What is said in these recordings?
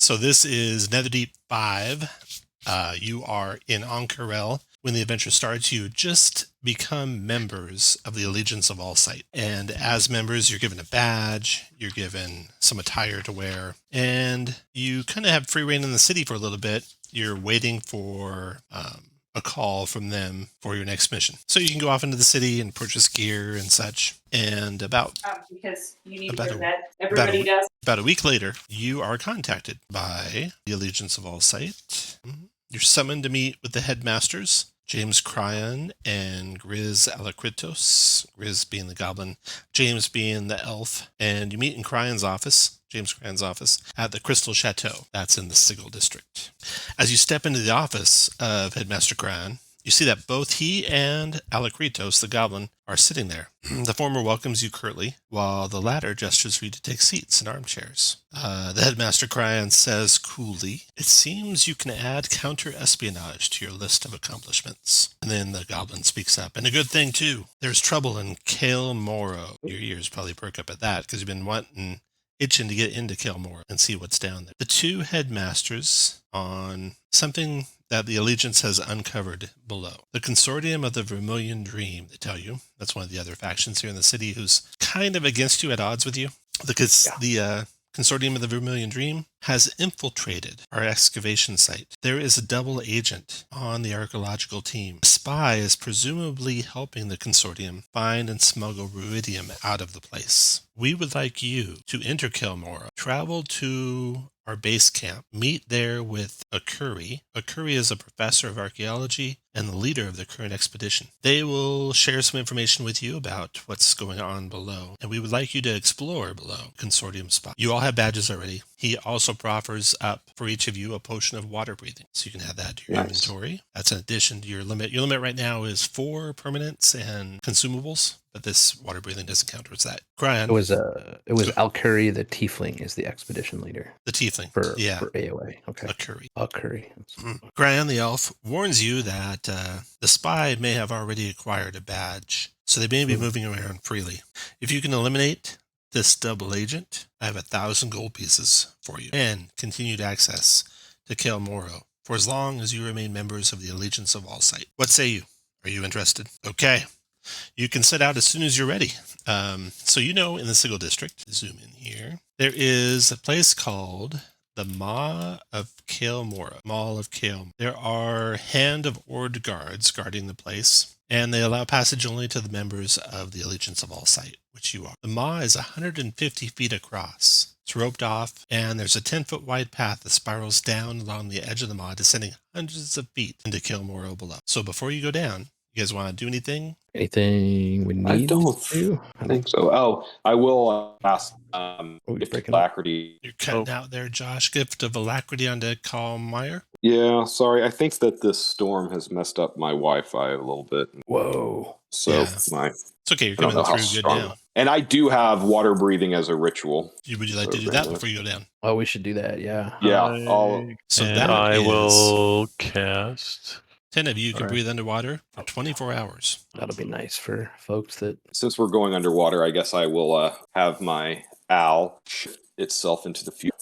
So this is Netherdeep 5. You are in Ank'Harel. When the adventure starts, you just become members of the Allegiance of All Sight. And as members, you're given a badge, you're given some attire to wear, and you kind of have free reign in the city for a little bit. You're waiting for a call from them for your next mission. So you can go off into the city and purchase gear and such. And because you need to go to bed. Everybody does. About a week later, you are contacted by the Allegiance of All Sight. You're summoned to meet with the headmasters, James Cryan and Grizz Alakritos, Grizz being the goblin, James being the elf, and you meet in Cryan's office, James Cryan's office, at the Crystal Chateau. That's in the Sigil district. As you step into the office of Headmaster Cryan, you see that both he and Alakritos, the goblin, are sitting there. The former welcomes you curtly, while the latter gestures for you to take seats in armchairs. The Headmaster Cryan says coolly, "It seems you can add counter-espionage to your list of accomplishments." And then the goblin speaks up, "And a good thing, too. There's trouble in Cael Morrow." Your ears probably perk up at that, because you've been itching to get into Cael Morrow and see what's down there. The two headmasters on something that the Allegiance has uncovered below. The Consortium of the Vermilion Dream, they tell you. That's one of the other factions here in the city who's kind of against you, at odds with you. The Consortium of the Vermilion Dream has infiltrated our excavation site. There is a double agent on the archaeological team. A spy is presumably helping the Consortium find and smuggle ruidium out of the place. We would like you to enter Cael Morrow, travel to our base camp, meet there with Ank'Harel. Ank'Harel is a professor of archaeology and the leader of the current expedition. They will share some information with you about what's going on below, and we would like you to explore below Consortium spot. You all have badges already. He also proffers up for each of you a potion of water breathing, so you can add that to your inventory. That's in addition to your limit. Your limit right now is 4 permanents and consumables, but this water breathing doesn't count towards that. Cryan. It was Ank'Harel, the tiefling, is the expedition leader. The tiefling. For AOA. Okay. Ank'Harel. Cryan, the elf, warns you that the spy may have already acquired a badge, so they may be moving around freely. If you can eliminate this double agent, I have 1,000 gold pieces for you and continued access to Cael Morrow for as long as you remain members of the Allegiance of All Sight. What say you? Are you interested? Okay. You can set out as soon as you're ready. So in the Sigil district, zoom in here, there is a place called the Maw of Cael Morrow. Mall of Cael. There are hand of Ord guards guarding the place, and they allow passage only to the members of the Allegiance of All Sight, which you are. The Maw is 150 feet across. It's roped off, and there's a 10-foot wide path that spirals down along the edge of the Maw, descending hundreds of feet into Cael Morrow below. So before you go down, you guys want to do anything? Anything we need? I don't think so. Oh, I will ask Gift of Alacrity. You're cutting out there, Josh. Gift of Alacrity onto Carl Meyer. Yeah, sorry. I think that this storm has messed up my Wi-Fi a little bit. Whoa. So it's okay. You're coming through good now. And I do have water breathing as a ritual. Would you like to do that before you go down? Oh, we should do that. Yeah. Yeah. I will cast. 10 of you can breathe underwater for 24 hours. That'll be nice for folks that... Since we're going underwater, I guess I will have my owl shift itself into the future.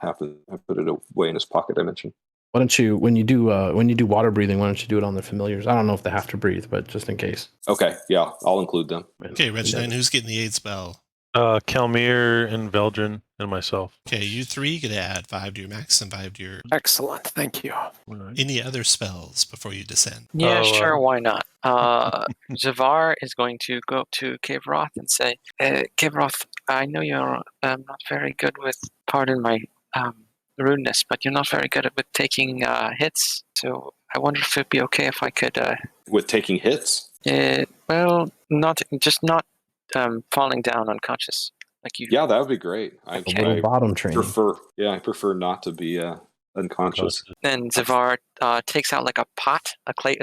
I put it away in his pocket dimension. Why don't you, when you do water breathing, why don't you do it on the familiars? I don't know if they have to breathe, but just in case. Okay, yeah, I'll include them. Okay, Reginald, who's getting the aid spell? Kelmir and Veldrin and myself. Okay, you 3 get to add 5 to your max and 5 to your... Excellent, thank you. Any other spells before you descend? Yeah, sure, why not? Zavar is going to go up to Kevroth and say, Kevroth, I know you're not very good with, pardon my rudeness, but you're not very good with taking hits, so I wonder if it'd be okay if I could... With taking hits? Well, not falling down unconscious like you. Yeah, that would be great. I bottom training. I prefer not to be unconscious. Then Zavar takes out like a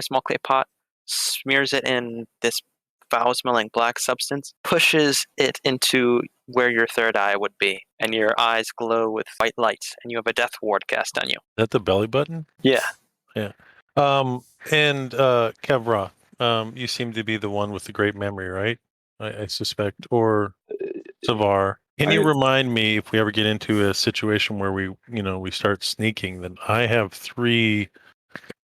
small clay pot, smears it in this foul-smelling black substance, pushes it into where your third eye would be, and your eyes glow with white light, and you have a death ward cast on you. Is that the belly button? Yeah. Yeah. And Kevroth, you seem to be the one with the great memory, right? I suspect, or Zavar. Can you remind me if we ever get into a situation where we start sneaking, that I have 3,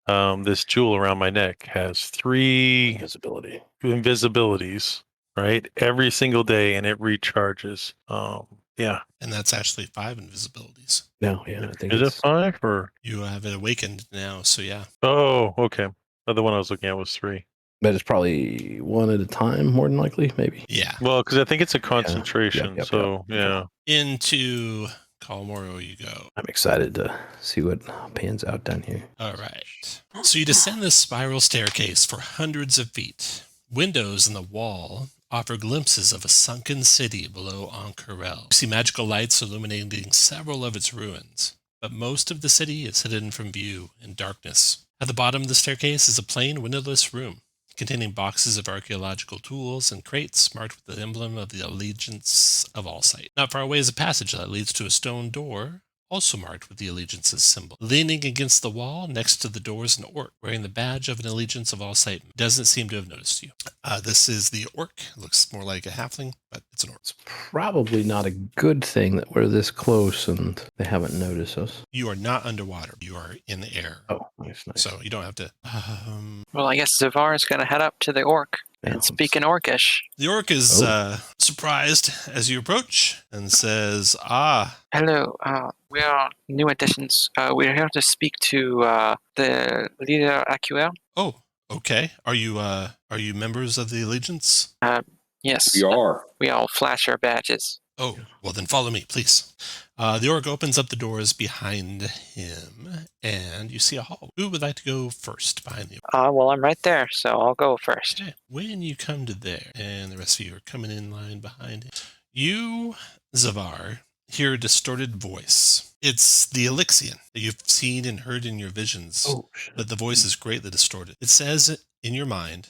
this jewel around my neck has 3 Invisibility. invisibilities, right? Every single day, and it recharges. Yeah. And that's actually 5 invisibilities. No, yeah, I think Is it it's 5 or? You have it awakened now, so yeah. Oh, okay. The one I was looking at was 3. but it's probably one at a time, more than likely, maybe. Yeah. Well, because I think it's a concentration. Yep. So yeah. Into Cael Morrow you go. I'm excited to see what pans out down here. All right. So you descend this spiral staircase for hundreds of feet. Windows in the wall offer glimpses of a sunken city below Ank'Harel. You see magical lights illuminating several of its ruins, but most of the city is hidden from view in darkness. At the bottom of the staircase is a plain windowless room containing boxes of archaeological tools and crates marked with the emblem of the Allegiance of Allsight. Not far away is a passage that leads to a stone door, also marked with the Allegiance's symbol. Leaning against the wall next to the door is an orc wearing the badge of an Allegiance of Allsight. Doesn't seem to have noticed you. This is the orc. Looks more like a halfling, but it's an orc. It's probably not a good thing that we're this close and they haven't noticed us. You are not underwater. You are in air. Oh, nice. So you don't have to... Well, I guess Zavar is going to head up to the orc and speak in Orcish. The orc is surprised as you approach and says, Hello, we are new additions. We're here to speak to the leader Cael. Oh, okay. Are you members of the Allegiance? Yes. We are. We all flash our badges. Oh, well then follow me, please. The orc opens up the doors behind him, and you see a hall. Who would like to go first behind the orc? Well, I'm right there, so I'll go first. Okay. When you come to there, and the rest of you are coming in line behind him, you, Zavar, hear a distorted voice. It's the Elixian that you've seen and heard in your visions, but the voice is greatly distorted. It says in your mind,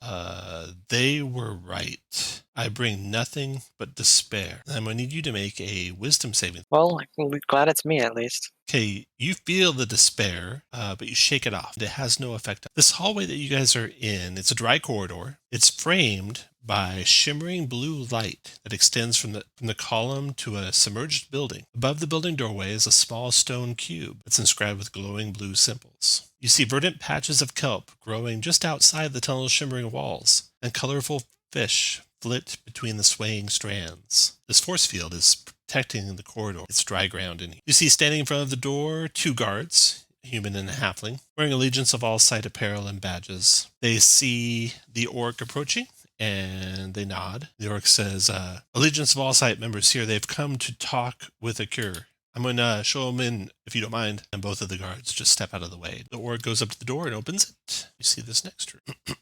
they were right. I bring nothing but despair. I'm going to need you to make a wisdom saving. Well, I'm glad it's me at least. Okay, you feel the despair, but you shake it off. It has no effect. This hallway that you guys are in, it's a dry corridor. It's framed by shimmering blue light that extends from the column to a submerged building. Above the building doorway is a small stone cube that's inscribed with glowing blue symbols. You see verdant patches of kelp growing just outside the tunnel's shimmering walls, and colorful fish flit between the swaying strands. This force field is protecting the corridor. It's dry ground in here. You see standing in front of the door 2 guards, a human and a halfling, wearing Allegiance of Allsight apparel and badges. They see the orc approaching, and they nod. The orc says, Allegiance of Allsight members here. They've come to talk with Ank'Harel. I'm going to show them in, if you don't mind. And both of the guards just step out of the way. The orc goes up to the door and opens it. You see this next room.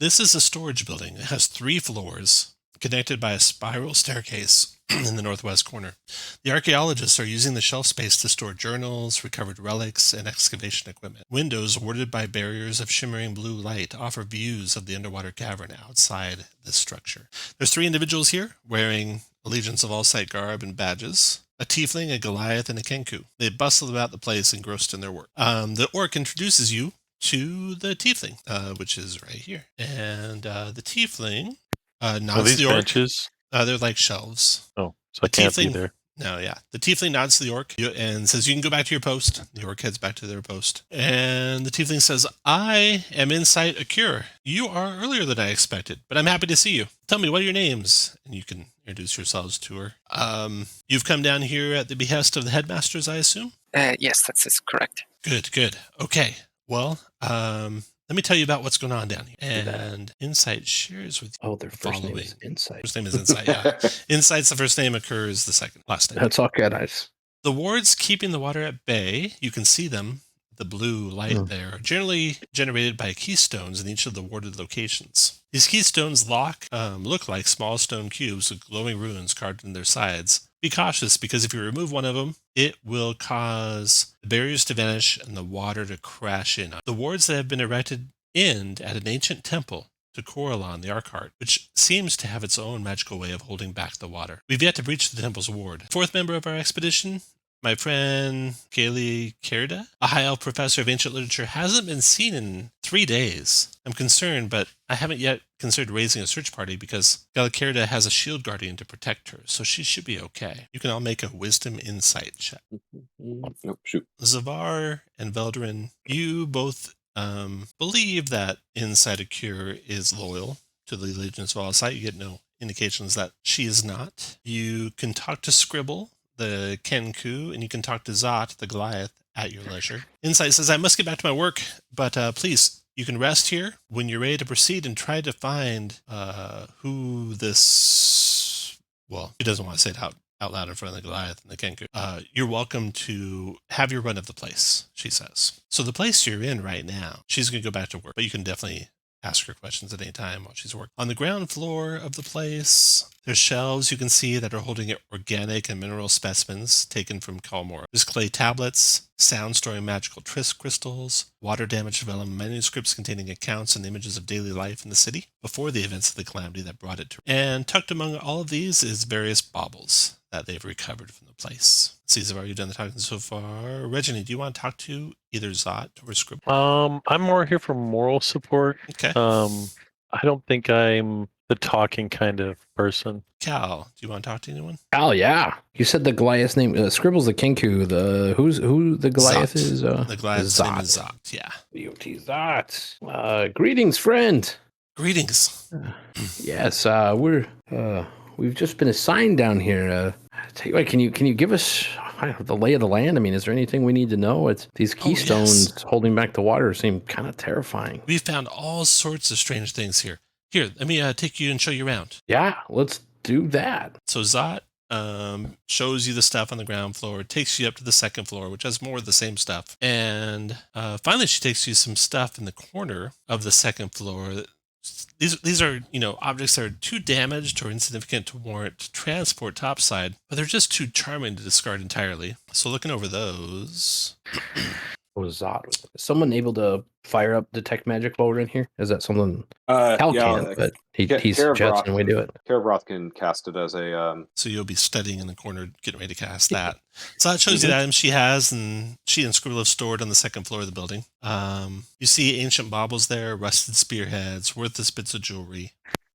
This is a storage building. It has 3 floors, connected by a spiral staircase in the northwest corner. The archaeologists are using the shelf space to store journals, recovered relics, and excavation equipment. Windows warded by barriers of shimmering blue light offer views of the underwater cavern outside this structure. There's 3 individuals here wearing Allegiance of Allsight garb and badges. A tiefling, a Goliath, and a Kenku. They bustle about the place engrossed in their work. The orc introduces you to the tiefling, which is right here. And the tiefling nods to the orc. Benches? They're like shelves. Oh, so I can't be there. No, yeah. The tiefling nods to the orc and says, you can go back to your post. The orc heads back to their post. And the tiefling says, I am inside Ank'Harel. You are earlier than I expected, but I'm happy to see you. Tell me, what are your names? And you can introduce yourselves to her. You've come down here at the behest of the headmasters, I assume? Yes, that's correct. Good. Okay. Well, let me tell you about what's going on down here. And Insight shares with you. Their first name is Insight. First name is Insight, yeah. Insight's the first name, occurs the second, last name. That's all good. Nice. The wards keeping the water at bay, you can see them, the blue light there, are generally generated by keystones in each of the warded locations. These keystones look like small stone cubes with glowing runes carved in their sides. Be cautious, because if you remove one of them, it will cause the barriers to vanish and the water to crash in. The wards that have been erected end at an ancient temple to Coralon, the Arkheart, which seems to have its own magical way of holding back the water. We've yet to breach the temple's ward. 4th member of our expedition My friend Cael, a high elf professor of ancient literature, hasn't been seen in 3 days. I'm concerned, but I haven't yet considered raising a search party because Galakerda has a shield guardian to protect her, so she should be okay. You can all make a wisdom insight check. Nope, shoot. Zavar and Veldarin, you both believe that Inside a Cure is loyal to the Allegiance of All Sight. You get no indications that she is not. You can talk to Scribble, the Kenku, and you can talk to Zot, the Goliath, at your leisure. Insight says, I must get back to my work, but please, you can rest here. When you're ready to proceed and try to find who this... Well, he doesn't want to say it out loud in front of the Goliath and the Kenku. You're welcome to have your run of the place, she says. So the place you're in right now, she's going to go back to work, but you can definitely ask her questions at any time while she's working. On the ground floor of the place, there's shelves you can see that are holding organic and mineral specimens taken from Morrow. There's clay tablets, sound storing magical crystals, water damage development manuscripts containing accounts and images of daily life in the city before the events of the calamity that brought it to. And tucked among all of these is various baubles that they've recovered from the place. Caesar, have you done the talking so far? Reggie, do you want to talk to either Zot or Scribble? I'm more here for moral support. Okay. I don't think I'm the talking kind of person. Cael, do you want to talk to anyone? Oh yeah, you said the Goliath's name. Scribble's the Kenku. Who the Goliath Zot. is? The Goliath's name is Zot. Yeah. B-O-T Zot. Greetings, friend. Greetings. Yes, we've just been assigned down here. Tell you what, can you give us the lay of the land? I mean, is there anything we need to know? It's these keystones holding back the water seem kind of terrifying. We've found all sorts of strange things here. Here, let me take you and show you around. Yeah, let's do that. So Zot shows you the stuff on the ground floor, takes you up to the second floor, which has more of the same stuff. And finally, she takes you some stuff in the corner of the second floor. These are, objects that are too damaged or insignificant to warrant transport topside, but they're just too charming to discard entirely. So looking over those... Zot. Is someone able to fire up detect magic while we're in here? Is that something Cael can, but he suggests and we do it. Cael can cast it as a... So you'll be studying in the corner, getting ready to cast that. So that shows you the items she has, and she and Scribble have stored on the second floor of the building. You see ancient baubles there, rusted spearheads, worthless bits of jewelry.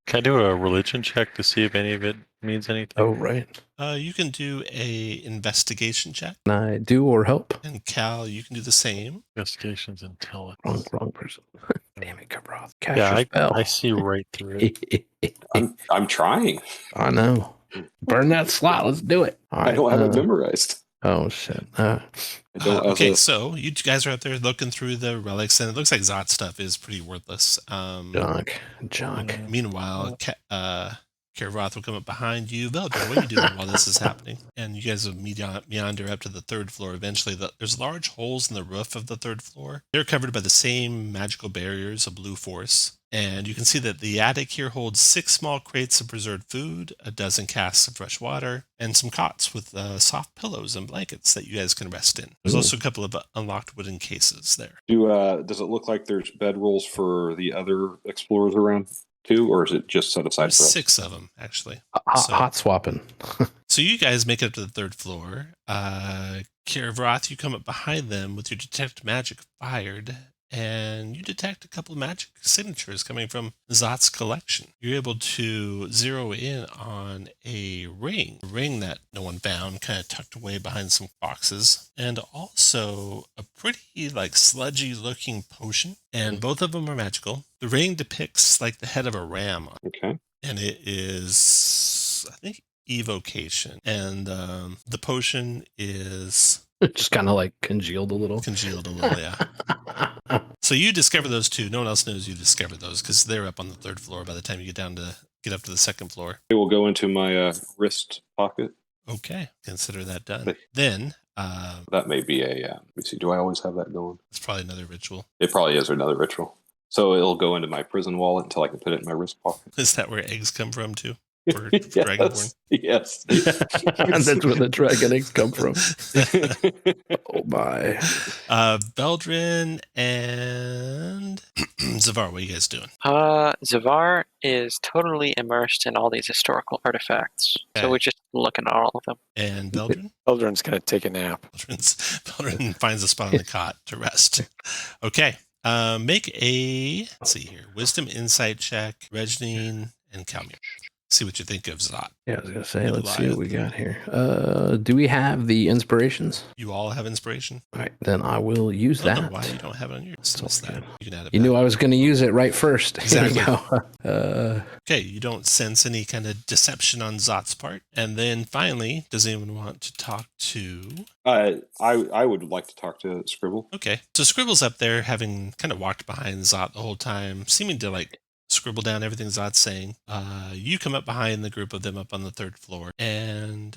Can I do a religion check to see if any of it means anything? Oh, right. You can do a investigation check. Can I do or help? And Cael, you can do the same. Investigation's intelligence. Wrong person. Damn it, Cabroth. I see right through it. I'm trying. I know. Burn that slot. Let's do it. All right, I don't have it memorized. Oh, shit. Okay, so you guys are out there looking through the relics, and it looks like Zot stuff is pretty worthless. Junk. Meanwhile, Kararoth will come up behind you. Veldra, what are you doing while this is happening? And you guys will meander up to the third floor. Eventually, there's large holes in the roof of the third floor. They're covered by the same magical barriers of blue force. And you can see that the attic here holds 6 small crates of preserved food, a dozen casks of fresh water, and some cots with soft pillows and blankets that you guys can rest in. There's also a couple of unlocked wooden cases there. Does it look like there's bedrolls for the other explorers around too, or is it just set aside There's for us? 6 of them, actually. Hot swapping. So you guys make it up to the third floor. Kararoth, you come up behind them with your detect magic fired, and you detect a couple of magic signatures coming from Zot's collection. You're able to zero in on a ring that no one found, kind of tucked away behind some boxes, and also a pretty sludgy looking potion, and both of them are magical. The ring depicts the head of a ram. Okay. And it is, I think, evocation. And the potion is... Just kind of congealed a little. Yeah. So you discover those two. No one else knows you discovered those because they're up on the third floor by the time you get up to the second floor. It will go into my wrist pocket. Okay. Consider that done. Then... that may be a... let me see. Do I always have that going? It's probably another ritual. It probably is another ritual. So it'll go into my prison wallet until I can put it in my wrist pocket. Is that where eggs come from too? for Dragonborn. Yes. And that's where the dragon eggs come from. Oh my. Beldrin and Zavar, what are you guys doing? Zavar is totally immersed in all these historical artifacts. Okay. So we're just looking at all of them. And Beldrin? Eldrin's going to take a nap. Beldrin finds a spot on the cot to rest. Okay. Make a, let's see here, Wisdom Insight check, Reginine, and Calmir. See what you think of Zot. Yeah, I was going to say, let's see what we got here. Do we have the inspirations? You all have inspiration? All right, then I will use I don't that. know why you don't have it on your list. That. You can add it You back. knew I was going to use it right first. Exactly. Okay. Okay, you don't sense any kind of deception on Zot's part. And then finally, does anyone want to talk to... I would like to talk to Scribble. Okay, so Scribble's up there having kind of walked behind Zot the whole time, seeming to like scribble down everything Zot's saying. You come up behind the group of them up on the third floor and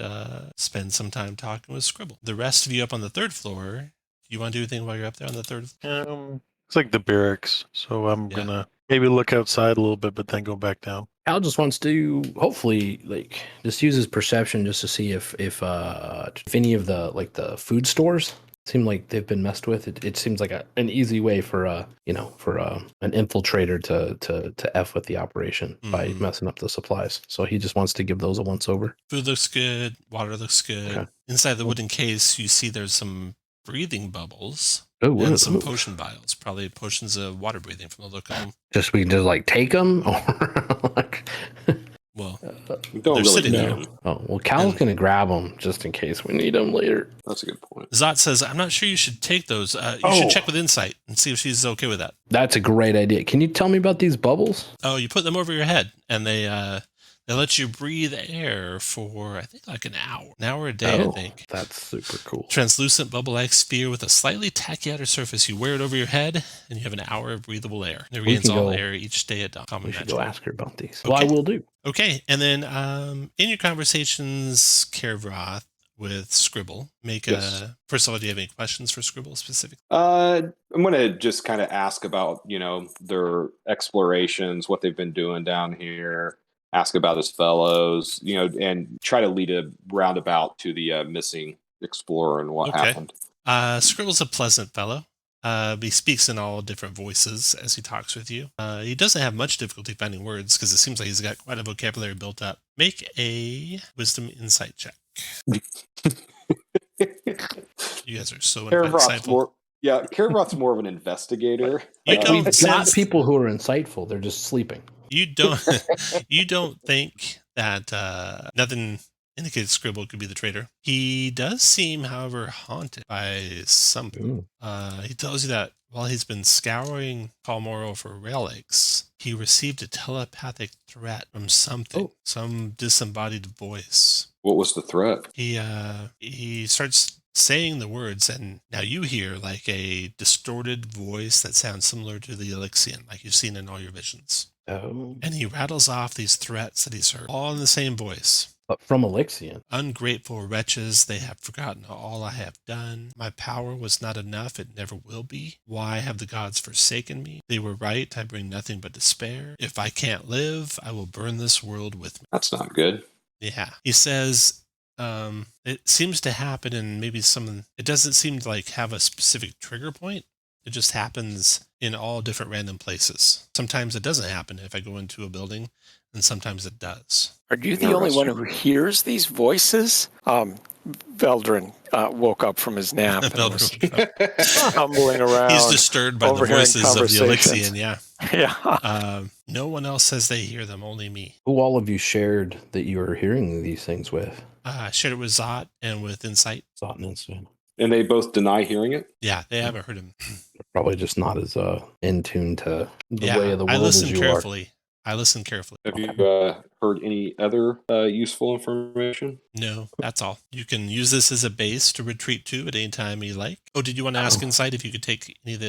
spend some time talking with Scribble. The rest of you up on the third floor, do you want to do anything while you're up there on the third floor? It's like the barracks, so I'm gonna maybe look outside a little bit, but then go back down. Al just wants to hopefully like just use his perception just to see if any of the like the food stores seem like they've been messed with. It seems like an easy way for an infiltrator to f with the operation by messing up the supplies. So he just wants to give those a once over. Food looks good. Water looks good. Okay. Inside the wooden case, you see there's some breathing bubbles and some potion vials. Probably potions of water breathing from the look of them. Just we can just like take them, or like. Well, don't really sitting know. here. Oh, well, Cal's going to grab them just in case we need them later. That's a good point. Zot says, I'm not sure you should take those. You should check with Insight and see if she's okay with that. That's a great idea. Can you tell me about these bubbles? Oh, you put them over your head, and they let you breathe air for, I think, like an hour a day, I think. That's super cool. Translucent bubble-like sphere with a slightly tacky outer surface. You wear it over your head, and you have an hour of breathable air. It regains all air each day at dawn. We should go ask her about these. Okay. Well, I will do. Okay, and then in your conversations, Cael with Scribble, first of all, do you have any questions for Scribble specifically? I'm going to just kind of ask about, their explorations, what they've been doing down here. Ask about his fellows, and try to lead a roundabout to the missing explorer and what happened. Scribble's a pleasant fellow. He speaks in all different voices as he talks with you. He doesn't have much difficulty finding words because it seems like he's got quite a vocabulary built up. Make a Wisdom Insight check. You guys are so insightful. Cael's more of an investigator. You don't sense people who are insightful. They're just sleeping. You don't think that nothing indicates Scribble could be the traitor. He does seem, however, haunted by something. He tells you that while he's been scouring Morrow for relics, he received a telepathic threat from something, some disembodied voice. What was the threat? He starts saying the words, and now you hear like a distorted voice that sounds similar to the Elixian, like you've seen in all your visions. Oh. And he rattles off these threats that he's heard, all in the same voice. But from Elixian. Ungrateful wretches, they have forgotten all I have done. My power was not enough, it never will be. Why have the gods forsaken me? They were right, I bring nothing but despair. If I can't live, I will burn this world with me. That's not good. Yeah. He says, it seems to happen in maybe it doesn't seem to like have a specific trigger point. It just happens in all different random places. Sometimes it doesn't happen if I go into a building, and sometimes it does. Are you the only one who hears these voices? Veldrin woke up from his nap and was stumbling around. He's disturbed by the voices of the Elixian, yeah. No one else says they hear them, only me. Who all of you shared that you were hearing these things with? I shared it with Zot and with Insight. Zot and Insight. And they both deny hearing it? Yeah, they haven't heard him. They're probably just not as in tune to the way of the world as you carefully. I listen carefully. Have you heard any other useful information? No, that's all. You can use this as a base to retreat to at any time you like. Oh, did you want to ask Insight if you could take any of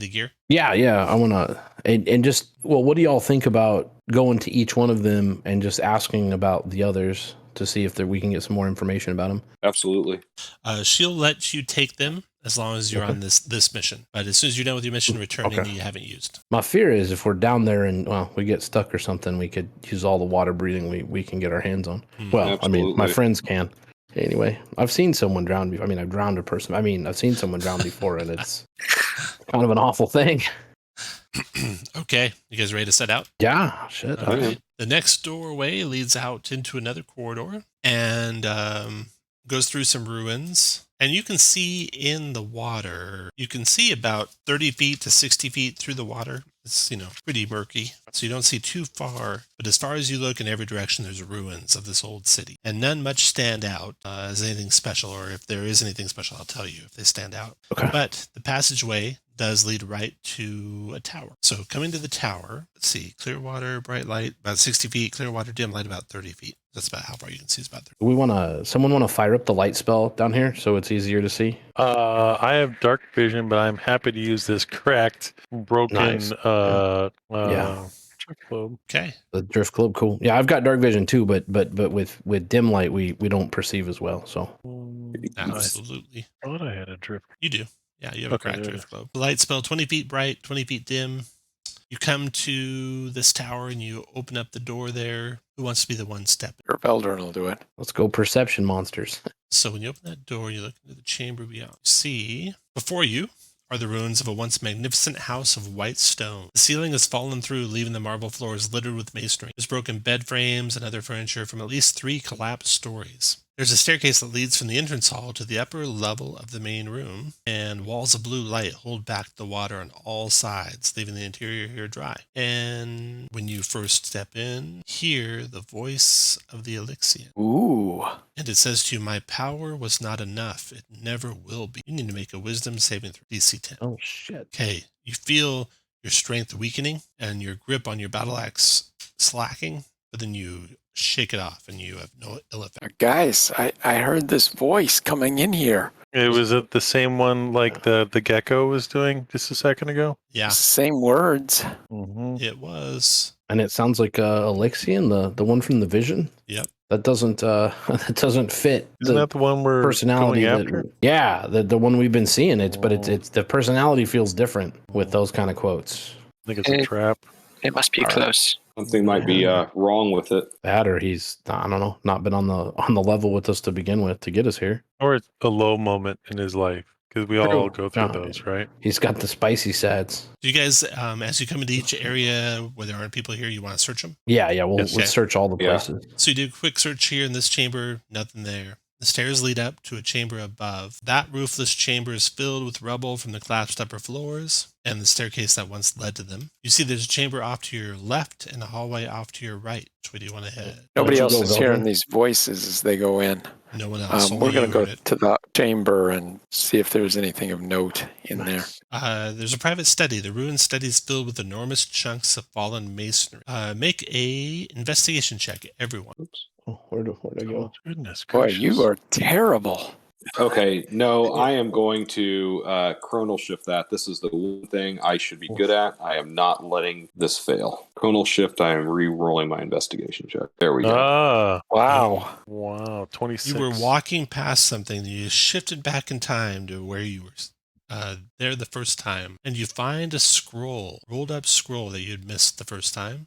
the gear? Yeah. I want to, and just, well, what do y'all think about going to each one of them and just asking about the others to see if we can get some more information about them? Absolutely. She'll let you take them as long as you're on this mission. But as soon as you're done with your mission, return any you haven't used. My fear is if we're down there and we get stuck or something, we could use all the water breathing we can get our hands on. Well, Absolutely. I mean, my friends can. Anyway, I've seen someone drown before. I mean, I've drowned a person. I mean, I've seen someone drown before, and it's kind of an awful thing. Okay, you guys ready to set out? Yeah, shit. All right. The next doorway leads out into another corridor and goes through some ruins. And you can see in the water, you can see about 30 feet to 60 feet through the water. It's, pretty murky, so you don't see too far. But as far as you look in every direction, there's ruins of this old city. And none much stand out as anything special, or if there is anything special, I'll tell you if they stand out. Okay. But the passageway does lead right to a tower. So coming to the tower, let's see, clear water, bright light, about 60 feet, clear water, dim light, about 30 feet. That's about how far you can see. It's about 30. Someone want to fire up the light spell down here so it's easier to see? I have dark vision, but I'm happy to use this cracked, broken, Nice. drift globe. Okay. The drift globe, cool. Yeah, I've got dark vision too, but with dim light, we don't perceive as well. So Absolutely. I thought I had a drift. You do. Yeah, you have a cracked there it drift globe. The light spell, 20 feet bright, 20 feet dim. You come to this tower and you open up the door there. Who wants to be the one stepping? Your Veldrin will do it. let's go perception monsters. So when you open that door, you look into the chamber beyond. You see before you are the ruins of a once magnificent house of white stone. The ceiling has fallen through, leaving the marble floors littered with masonry. There's broken bed frames and other furniture from at least 3 collapsed stories. There's a staircase that leads from the entrance hall to the upper level of the main room, and walls of blue light hold back the water on all sides, leaving the interior here dry. And when you first step in, hear the voice of the Elixian. Ooh. And it says to you, my power was not enough. It never will be. You need to make a wisdom saving throw, DC 10. Oh, shit. Okay, you feel your strength weakening and your grip on your battle axe slacking, but then you shake it off and you have no ill effect. Guys, I heard this voice coming in here. Was it the same one like the gecko was doing just a second ago? Yeah, Same words. Mm-hmm. it was. And it sounds like Elixian, the one from the vision. Yep. That doesn't fit Isn't that the one we're personality going after? Yeah, the one we've been seeing. It's the personality feels different with those kind of quotes. I think it's a trap. It must be close. Something might be wrong with it. That or he's, I don't know, not been on the level with us to begin with to get us here. Or it's a low moment in his life, because we all go through No, those, right? He's got the spicy sads. Do you guys, as you come into each area where there aren't people here, you want to search them? Yeah, we'll Okay. search all the Yeah. places. So you do a quick search here in this chamber, nothing there. The stairs lead up to a chamber above. That roofless chamber is filled with rubble from the collapsed upper floors and the staircase that once led to them. You see there's a chamber off to your left and a hallway off to your right. Which way do you want to head? Nobody you else go, is hearing Veldrin? these voices as they go in. No one else. We're only going you to go heard it. to the chamber and see if there's anything of note in there. There's a private study. The ruined study is filled with enormous chunks of fallen masonry. Make a investigation check, everyone. Oops. Oh, where do I go? Oh, goodness Boy, gracious. you are terrible. Okay, no, I am going to chronal shift that. This is the one thing I should be good at. I am not letting this fail. Chronal shift, I am re-rolling my investigation check. There we go. Ah, Wow. wow, 26. You were walking past something, and you shifted back in time to where you were there the first time, and you find a scroll, rolled up scroll that you'd missed the first time.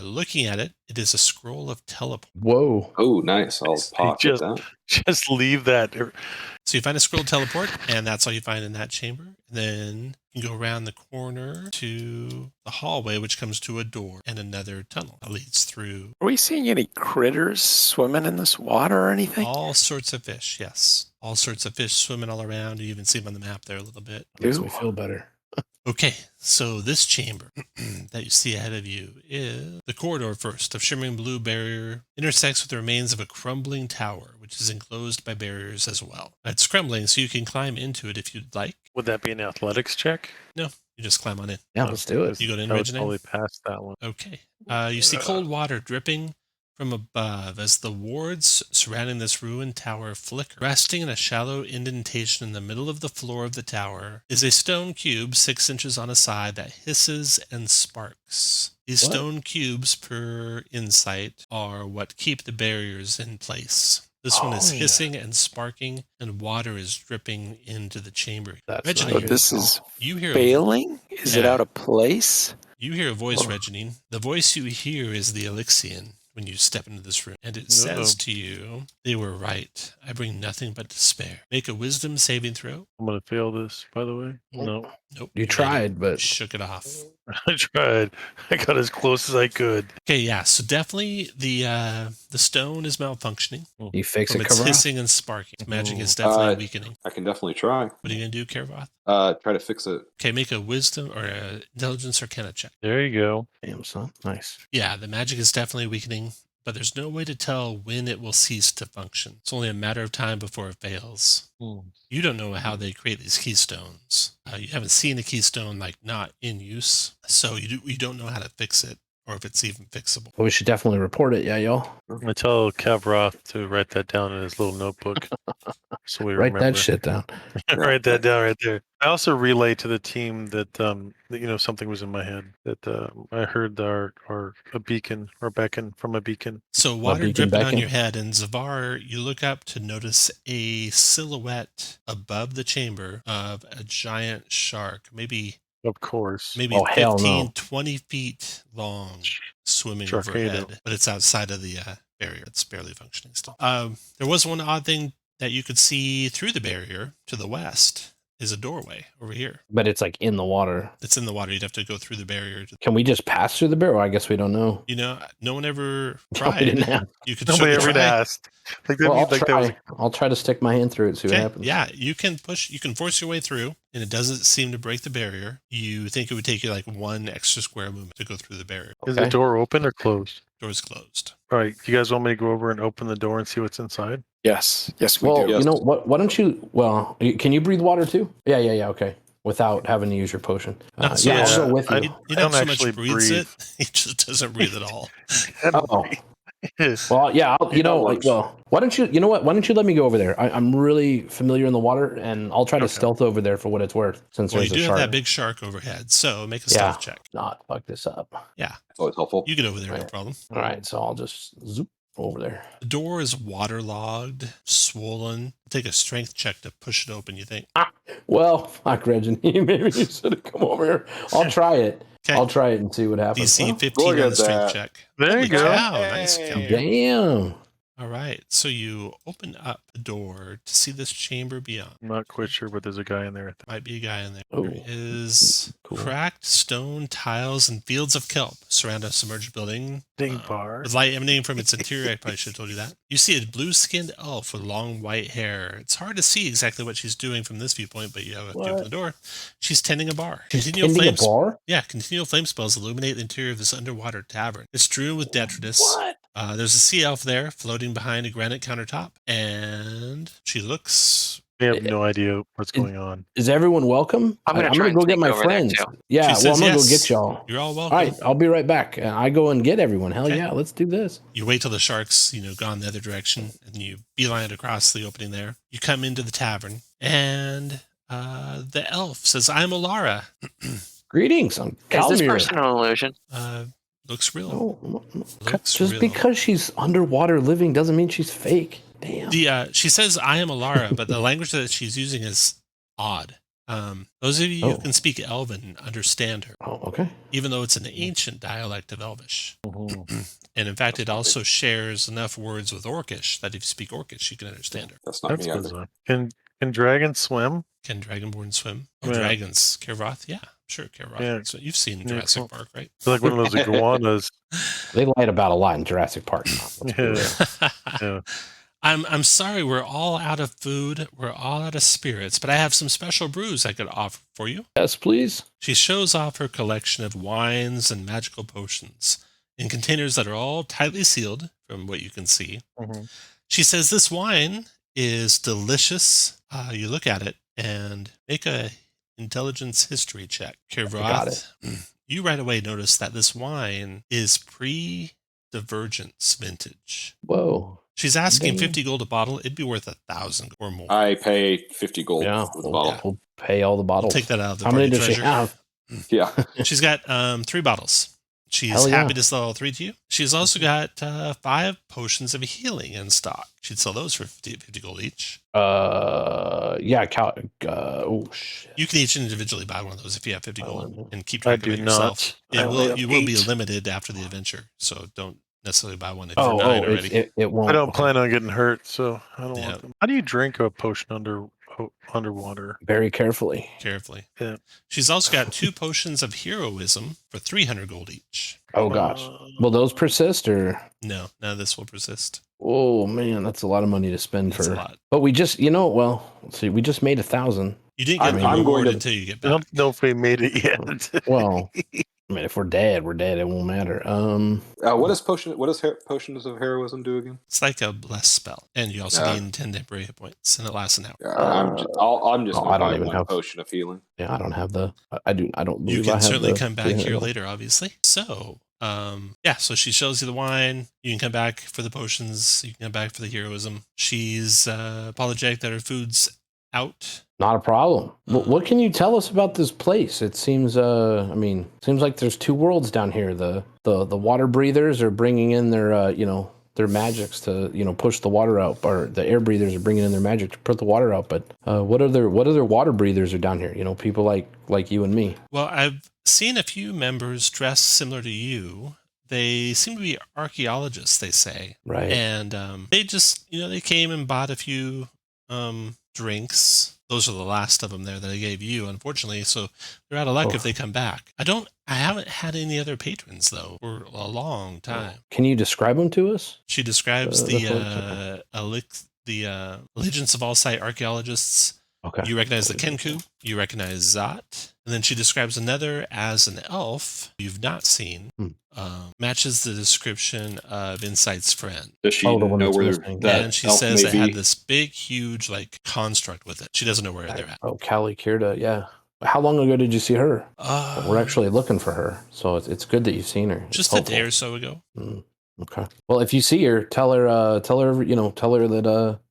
Looking at it, it is a scroll of teleport. Whoa. Oh, nice. I'll pocket that. Just leave that. So you find a scroll teleport, and that's all you find in that chamber. And then you can go around the corner to the hallway, which comes to a door and another tunnel that leads through Are we seeing any critters swimming in this water or anything? all sorts of fish. Yes, all sorts of fish swimming all around. You even see them on the map there a little bit. Makes me Ew. feel better. Okay, so this chamber that you see ahead of you is the corridor first of shimmering blue barrier intersects with the remains of a crumbling tower, which is enclosed by barriers as well. It's crumbling, so you can climb into it if you'd like. Would that be an athletics check? No, you just climb on in. Yeah, let's do it. You go to I would Envisioning? probably pass that one. Okay. You see cold water dripping from above as the wards surrounding this ruined tower flicker. Resting in a shallow indentation in the middle of the floor of the tower is a stone cube 6 inches on a side that hisses and sparks. These What? stone cubes, per insight, are what keep the barriers in place. This one is yeah. hissing and sparking, and water is dripping into the chamber. That's Reginald, So not this is you hear failing? Is it Yeah. out of place? You hear a voice, Oh. Reginald. The voice you hear is the Elixian when you step into this room, and it says to you, "They were right. I bring nothing but despair. Make a wisdom saving throw." I'm going to fail this, by the way. No. Nope. You made it. tried, but Shook it off. I tried. I got as close as I could. Okay, yeah. So definitely the stone is malfunctioning you fix from it, its Kavra? hissing and sparking. Magic is definitely weakening. I can definitely try. What are you gonna do, Karavoth? Try to fix it. Okay, make a wisdom or a intelligence arcana check. There you go. Damn, son. Nice. Yeah, the magic is definitely weakening, but there's no way to tell when it will cease to function. It's only a matter of time before it fails. You don't know how they create these keystones. You haven't seen a keystone like not in use, so you don't know how to fix it or if it's even fixable. Well, we should definitely report it, yeah, y'all. I'm going to tell Kavroth to write that down in his little notebook. So we Write remember. that shit down. Write that down right there. I also relay to the team that, something was in my head, that I heard a beacon or beckon from a beacon. So water beacon dripping on beckon? your head, and Zavar, you look up to notice a silhouette above the chamber of a giant shark, maybe Of course. Oh, hell 15, no. 20 feet long, swimming Sharknado. overhead, but it's outside of the barrier. It's barely functioning still. There was one odd thing that you could see through the barrier to the west is a doorway over here. But it's like in the water. It's in the water. You'd have to go through the barrier. Can we just pass through the barrel? I guess we don't know. No one ever No, we didn't tried. have. You could Nobody certainly ever try. asked. Like that Well, means like that was I'll try to stick my hand through it, see what Okay, happens. yeah, you can force your way through, and it doesn't seem to break the barrier. You think it would take you like one extra square movement to go through the barrier. Is the Okay. door open or closed? Door's closed. All right, you guys want me to go over and open the door and see what's inside? Yes. Yes, we Well, do. you know what? Why don't you? Well, can you breathe water too? Yeah. Okay. Without having to use your potion. Not so Yeah, much. I'll go with you. He don't not so actually much breathes breathe. it. He just doesn't breathe at all. Oh. Well, yeah. Why don't you? You know what? Why don't you let me go over there? I'm really familiar in the water, and I'll try to stealth over there for what it's worth. Since Well, you there's do a have shark. that big shark overhead, so make a stealth check. Not fuck this up. It's always helpful. You get over there, no Right. problem. All right, so I'll just zoop over there. The door is waterlogged, swollen. Take a strength check to push it open, you think. Well, fuck, Reggie. Maybe you should have come over here. I'll try it. Okay. I'll try it and see what happens. DC Well, 15 look on at the strength that. check. There Holy you go. cow, nice Hey. cow. damn. All right, so you open up the door to see this chamber beyond. I'm not quite sure, but there's a guy in there. Might be a guy in there. Oh, There is cool. cracked stone tiles and fields of kelp surround a submerged building. Ding bar. With light emanating from its interior, I probably should have told you that. You see a blue-skinned elf with long white hair. It's hard to see exactly what she's doing from this viewpoint, but you have to open the door. She's tending a bar. Continual Tending a flames. bar? Yeah, continual flame spells illuminate the interior of this underwater tavern. It's strewn with detritus. What? There's a sea elf there, floating behind a granite countertop, and she looks. We have no idea what's going on. Is everyone welcome? I'm gonna try go and get sneak my over there, friends. too. Yeah, She well, says I'm gonna yes. go get y'all. You're all All welcome. right, I'll be right back. I go and get everyone. Hell Okay. yeah, let's do this. You wait till the shark's, gone the other direction, and you beeline across the opening there. You come into the tavern, and the elf says, "I'm Alara." Greetings, I'm Is this Calmir. person an illusion? Looks real. No, Looks just real. because she's underwater living doesn't mean she's fake. Damn. She says, "I am Alara," but the language that she's using is odd. Those of you who Oh. can speak Elven understand her, Oh, okay. even though it's an ancient dialect of Elvish. Mhm. And in fact, it also shares enough words with Orcish that if you speak Orcish, you can understand her. That's not That's me either. bizarre. Can dragons swim? Can Dragonborn swim? Oh, Yeah. dragons. Karavoth? Yeah, sure, Karavoth. Yeah. So you've seen Yeah, Jurassic cool. Park, right? It's like one of those iguanas. They lied about a lot in Jurassic Park. Let's be real. Yeah. I'm sorry, we're all out of food. We're all out of spirits, but I have some special brews I could offer for you. Yes, please. She shows off her collection of wines and magical potions in containers that are all tightly sealed from what you can see. Mhm. She says this wine is delicious. You look at it and make a intelligence history check. got it. Kirvoth, you right away notice that this wine is pre-divergence vintage. Whoa. She's asking Damn. 50 gold a bottle. It'd be worth 1,000 or more. I pay 50 gold Yeah, for the we'll, bottle. we'll pay all the I'll bottles. take that out of the How many party does she treasure. have? Yeah. She's got 3 bottles. She's Hell yeah. happy to sell all 3 to you. She's also got 5 potions of healing in stock. She'd sell those for 50 gold each. Yeah, oh shit. You can each individually buy one of those if you have 50 gold and keep I track of do it yourself. not. You will be limited after the adventure, so don't necessarily buy one if you're 9 already. It won't. I don't plan on getting hurt, so I don't Yeah. want them. How do you drink a potion underwater? Very carefully. Carefully. Yeah. She's also got 2 potions of heroism for 300 gold each. Oh gosh. Will those persist or? No, none of this will persist. Oh man, that's a lot of money to spend That's for. a lot. But we just, well, let's see, we just made 1,000. You didn't get the I'm reward going to- until you get I back. don't know if we made it yet. Well, I mean, if we're dead, we're dead. It won't matter. What does potions of heroism do again? It's like a bless spell, and you also gain 10 temporary hit points, and it lasts an hour. I'm just gonna I don't buy even one have- potion of healing. Yeah, I don't have the. I don't believe You I can have certainly the come back here 300. later, obviously. So, so she shows you the wine. You can come back for the potions. You can come back for the heroism. She's apologetic that her food's out. Not a problem. What can you tell us about this place? It seems, seems like there's 2 worlds down here. The water breathers are bringing in their, their magics to, push the water out, or the air breathers are bringing in their magic to put the water out. But what other water breathers are down here? People like you and me. Well, I've seen a few members dressed similar to you. They seem to be archaeologists, they say. Right. And they just, they came and bought a few drinks. Those are the last of them there that I gave you, unfortunately. So they're out of luck if they come back. I haven't had any other patrons though for a long time. Can you describe them to us? She describes the Allegiance of All Sight archaeologists. Okay. You recognize the Kenku. You recognize Zot. And then she describes another as an elf you've not seen. Matches the description of Insight's friend. Does she the one know that's where missing. that And she elf says may it had be? this big, huge, construct with it. She doesn't know where they're at. Oh, Callie Kirda, yeah. How long ago did you see her? We're actually looking for her, so it's good that you've seen her. Just a day or so ago. Okay. Well, if you see her, tell her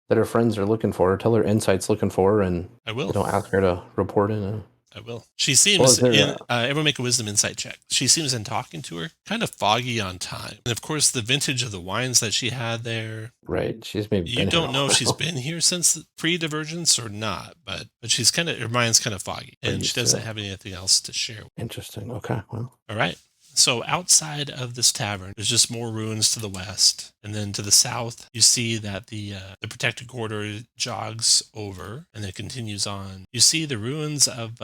that her friends are looking for her. Tell her Insight's looking for her, and I will. Ask her to report in. I will. She seems, there, everyone make a wisdom insight check. She seems in talking to her, kind of foggy on time. And of course, the vintage of the wines that she had there. Right. She's maybe You don't know if she's been here since pre-divergence or not, but she's her mind's kind of foggy. And she doesn't have anything else to share. Interesting. Okay. Well. All right. So outside of this tavern, there's just more ruins to the west. And then to the south, you see that the protected corridor jogs over and then continues on. You see the ruins of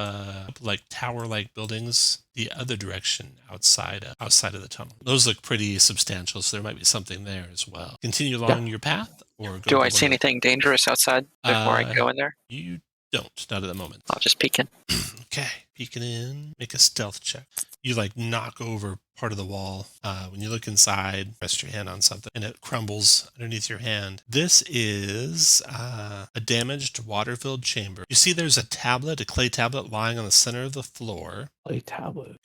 tower-like buildings the other direction outside of the tunnel. Those look pretty substantial, so there might be something there as well. Continue along your path, or go Do I see anything dangerous outside before I go in there? You don't, not at the moment. I'll just peek in. Okay, peeking in. Make a stealth check. You knock over part of the wall. When you look inside, rest your hand on something, and it crumbles underneath your hand. This is a damaged water-filled chamber. You see there's a clay tablet lying on the center of the floor. Clay tablet.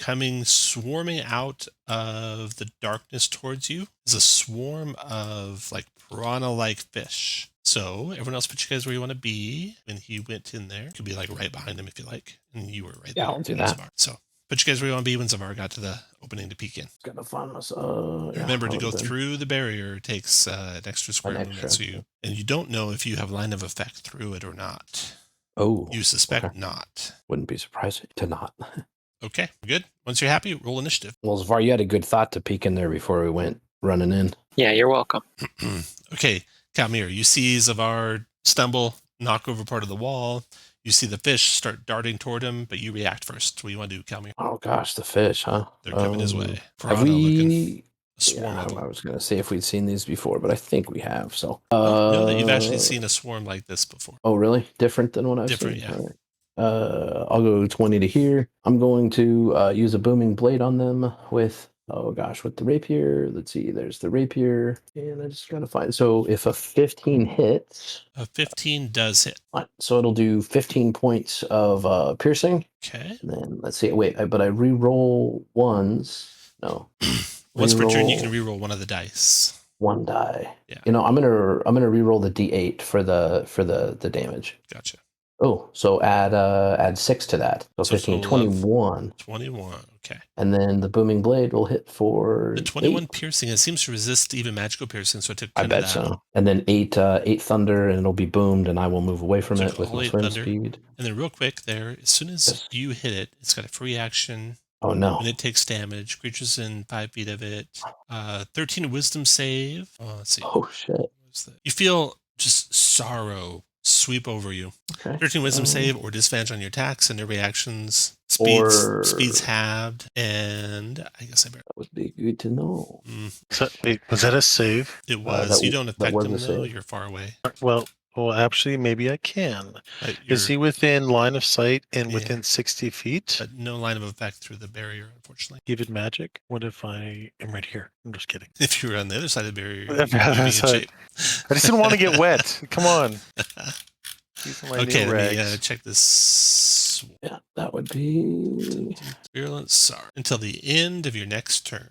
Swarming out of the darkness towards you is a swarm of piranha-like fish. So everyone else put you guys where you want to be when he went in there. You could be right behind him if you like. And you were right there. Yeah, I'll do that. Zavar. So put you guys where you want to be when Zavar got to the opening to peek in. Gotta find myself. Remember to go through the barrier takes an extra square movement. So and you don't know if you have line of effect through it or not. Oh. You suspect not. Wouldn't be surprised to not. Okay, good. Once you're happy, roll initiative. Well, Zavar, you had a good thought to peek in there before we went running in. Yeah, you're welcome. Okay, Kalmir, you see Zavar stumble, knock over part of the wall. You see the fish start darting toward him, but you react first. What do you want to do, Kalmir? Oh gosh, the fish, huh? They're coming his way. Have we? A swarm of them. I was going to say if we'd seen these before, but I think we have. So know that you've actually seen a swarm like this before. Oh, really? Different than what I've seen? Different, yeah. Right. I'll go 20 to here. I'm going to use a booming blade on them with the rapier. Let's see, there's the rapier, and I just gotta find. So if a 15 hits, a 15 does hit. So it'll do 15 points of piercing. Okay. And then let's see. Wait, but I re-roll ones. No. Once per turn, you can re-roll one of the dice. One die. Yeah. I'm gonna re-roll the D8 for the damage. Gotcha. Oh, so add 6 to that. So 15, 21. 21. Okay. And then the booming blade will hit for The 21 8. piercing. It seems to resist even magical piercing, so I took 10 I bet of that. so. And then 8 thunder, and it'll be boomed, and I will move away from it with my swim thunder. speed. And then real quick there, as soon as you hit it, it's got a free action. Oh no! When it takes damage, creatures in 5 feet of it. 13 wisdom save. Let's see. Oh shit! You feel just sorrow sweep over you. Okay. 13 wisdom save or disadvantage on your attacks and their reactions. Speeds halved, and I guess I better. That would be good to know. Wait, was that a save? It was. You don't affect him though. You're far away. Well, actually, maybe I can. Is he within line of sight and within 60 feet? But no line of effect through the barrier, unfortunately. Even magic? What if I am right here? I'm just kidding. If you were on the other side of the barrier, you'd be in shape. I just didn't want to get wet. Come on. Okay, let me check this. Yeah, that would be Virulent Sorrow. Until the end of your next turn.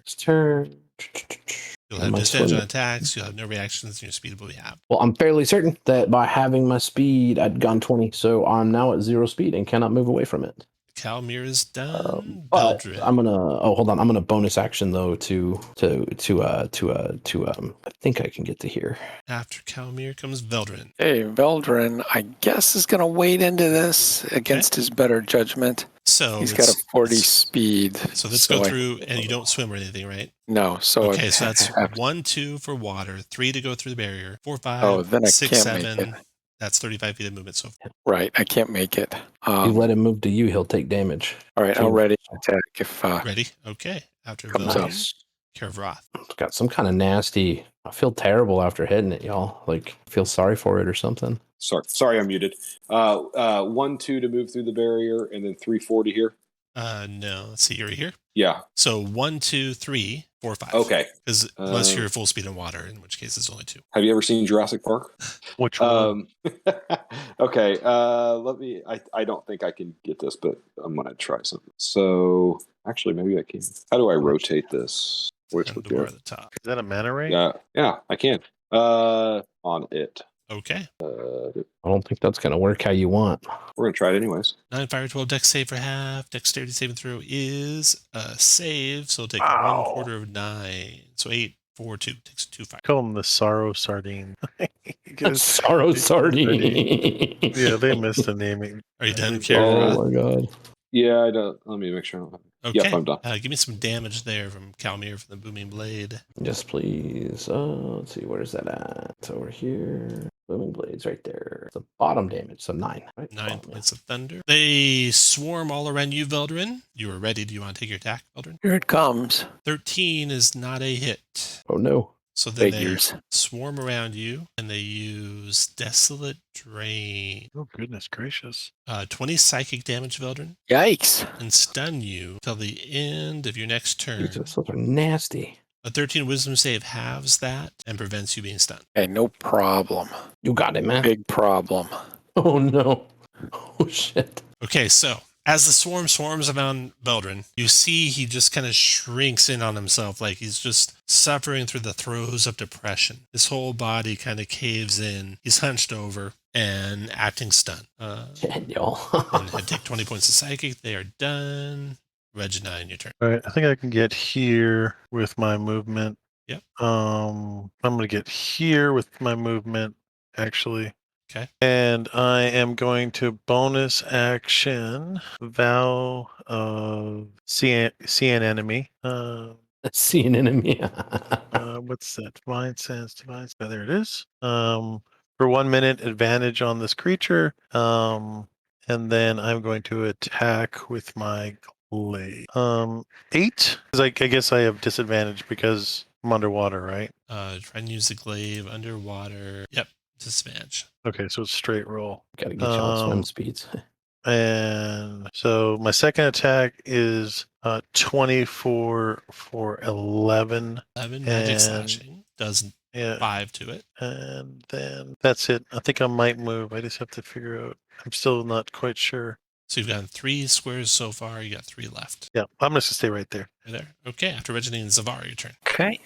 You'll have disadvantage on attacks. You'll have no reactions, and your speed will be halved. Well, I'm fairly certain that by having my speed, I'd gone 20, so I'm now at 0 speed and cannot move away from it. Calmir is done. But I'm gonna. Oh, hold on. I'm gonna bonus action though to I think I can get to here. After Calmir comes Veldrin. Hey, Veldrin, I guess is gonna wade into this against his better judgment. So he's got a 40 speed. So let's go through, and you don't swim or anything, right? No. So okay, so that's 1, 2 for water, 3 to go through the barrier, 4, 5, oh, then 6, I can't 7. Make it. That's 35 feet of movement so far. Right, I can't make it. You let him move to you, he'll take damage. All right, I'll ready attack if ready. Okay, after comes up. Care of Wrath. It's got some kind of nasty. I feel terrible after hitting it, y'all. Like, I feel sorry for it or something. Sorry, I'm muted. 1, 2 to move through the barrier, and then 3, 4 to here. No. Let's see. You're here. Yeah. So 1, 2, 3, 4, 5. Okay. Because unless you're full speed in water, in which case it's only 2. Have you ever seen Jurassic Park? Which one? Okay. Let me. I don't think I can get this, but I'm gonna try something. So actually, maybe I can. How do I rotate this? Which would be at the top? Is that a mana ray? Yeah, I can. On it. Okay. I don't think that's gonna work how you want. We're gonna try it anyways. 9 fire, 12 dex save for half. Dexterity saving throw is a save, so it'll take 1/4 of 9. So 8, 4, 2 takes 2 fire. Call him the Sorrow Sardine. Sorrow Sardine. Yeah, they missed the naming. Are you done, Oh my god. Yeah, I don't. Let me make sure I don't have it. Okay. Yep, I'm done. Give me some damage there from Calmir for the booming blade. Yes, please. Let's see, where's that at? It's over here. Booming blades right there. The bottom damage, so 9. Right? 9 points of thunder. They swarm all around you, Veldrin. You are ready. Do you want to take your attack, Veldrin? Here it comes. 13 is not a hit. Oh no. So then they swarm around you, and they use Desolate Drain. Oh, goodness gracious. 20 psychic damage, Veldrin. Yikes. And stun you till the end of your next turn. Jesus, those are nasty. A 13 wisdom save halves that and prevents you being stunned. Hey, no problem. You got it, man. Big problem. Oh no. Oh shit. Okay, so as the swarm swarms around Veldrin, you see he just kind of shrinks in on himself, like he's just suffering through the throes of depression. His whole body kind of caves in. He's hunched over and acting stunned. Y'all. And take 20 points of psychic. They are done. Regina, in your turn. All right, I think I can get here with my movement. Yep. I'm going to get here with my movement, actually. Okay. And I am going to bonus action Vow of see an enemy. See an enemy. What's that? Divine Sense. Oh, there it is. For 1 minute, advantage on this creature. And then I'm going to attack with my blade. 8. Because I guess I have disadvantage because I'm underwater, right? Try and use the glaive underwater. Yep. Disadvantage. Okay, so it's straight roll. Gotta get you on swim speeds. And so my second attack is 24 for 11. 11 magic slashing. Does 5 to it. And then that's it. I think I might move. I just have to figure out. I'm still not quite sure. So you've gotten 3 squares so far. You got 3 left. Yeah, I'm going to stay right there. Right there. Okay, after Regina and Zavar, your turn. Okay.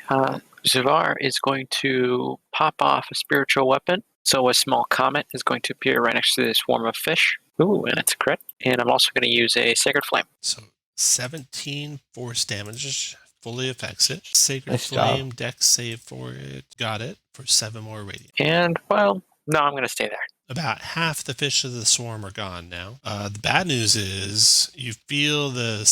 Zavar is going to pop off a spiritual weapon So a small comet is going to appear right next to the swarm of fish. Ooh, and it's a crit. And I'm also going to use a Sacred Flame. So 17 force damage fully affects it. Sacred Nice Flame, dex save for it. Got it for 7 more radiant. And, well, no, I'm going to stay there. About half the fish of the swarm are gone now. The bad news is you feel the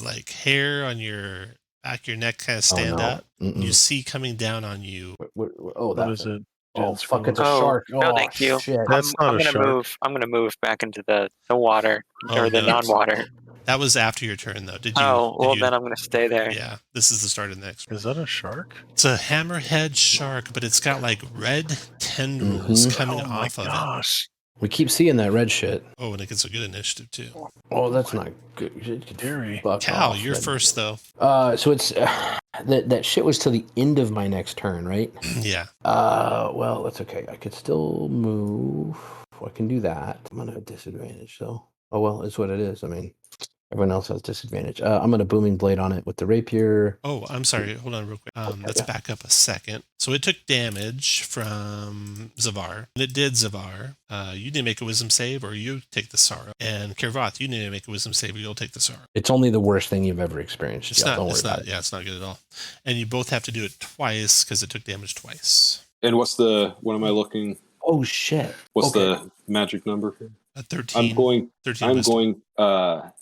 like hair on your back of your neck kind of stand up. You see coming down on you. Oh, What is it? Oh, fuck, it's a Oh, shark. no, Oh, thank you. shit. That's not I'm a gonna shark. move. I'm gonna move back into the water or the no. non-water. That was after your turn, though. Did you? Oh, well, did you, then I'm gonna stay there. Yeah, this is the start of the next one. Is that a shark? It's a hammerhead shark, but it's got like red tendrils coming off of it. Gosh. We keep seeing that red shit. Oh, and it gets a good initiative, too. Oh, that's not good. Scary. Fuck Cael, off, you're man. first, though. So it's that shit was to the end of my next turn, right? Yeah. Well, that's okay. I could still move. I can do that. I'm gonna have disadvantage, though. Oh well, it's what it is. I mean, everyone else has disadvantage. I'm gonna booming blade on it with the rapier. Oh, I'm sorry. Hold on real quick. Let's back up a second. So it took damage from Zavar. And it did, Zavar. You need to make a wisdom save or you take the sorrow. And Kervoth, you need to make a wisdom save or you'll take the sorrow. It's only the worst thing you've ever experienced. It's Don't not, worry it's about not, it. yeah, it's not good at all. And you both have to do it twice because it took damage twice. And what am I looking? Oh shit. What's Okay. the magic number? A 13. I'm going 13 I'm wisdom.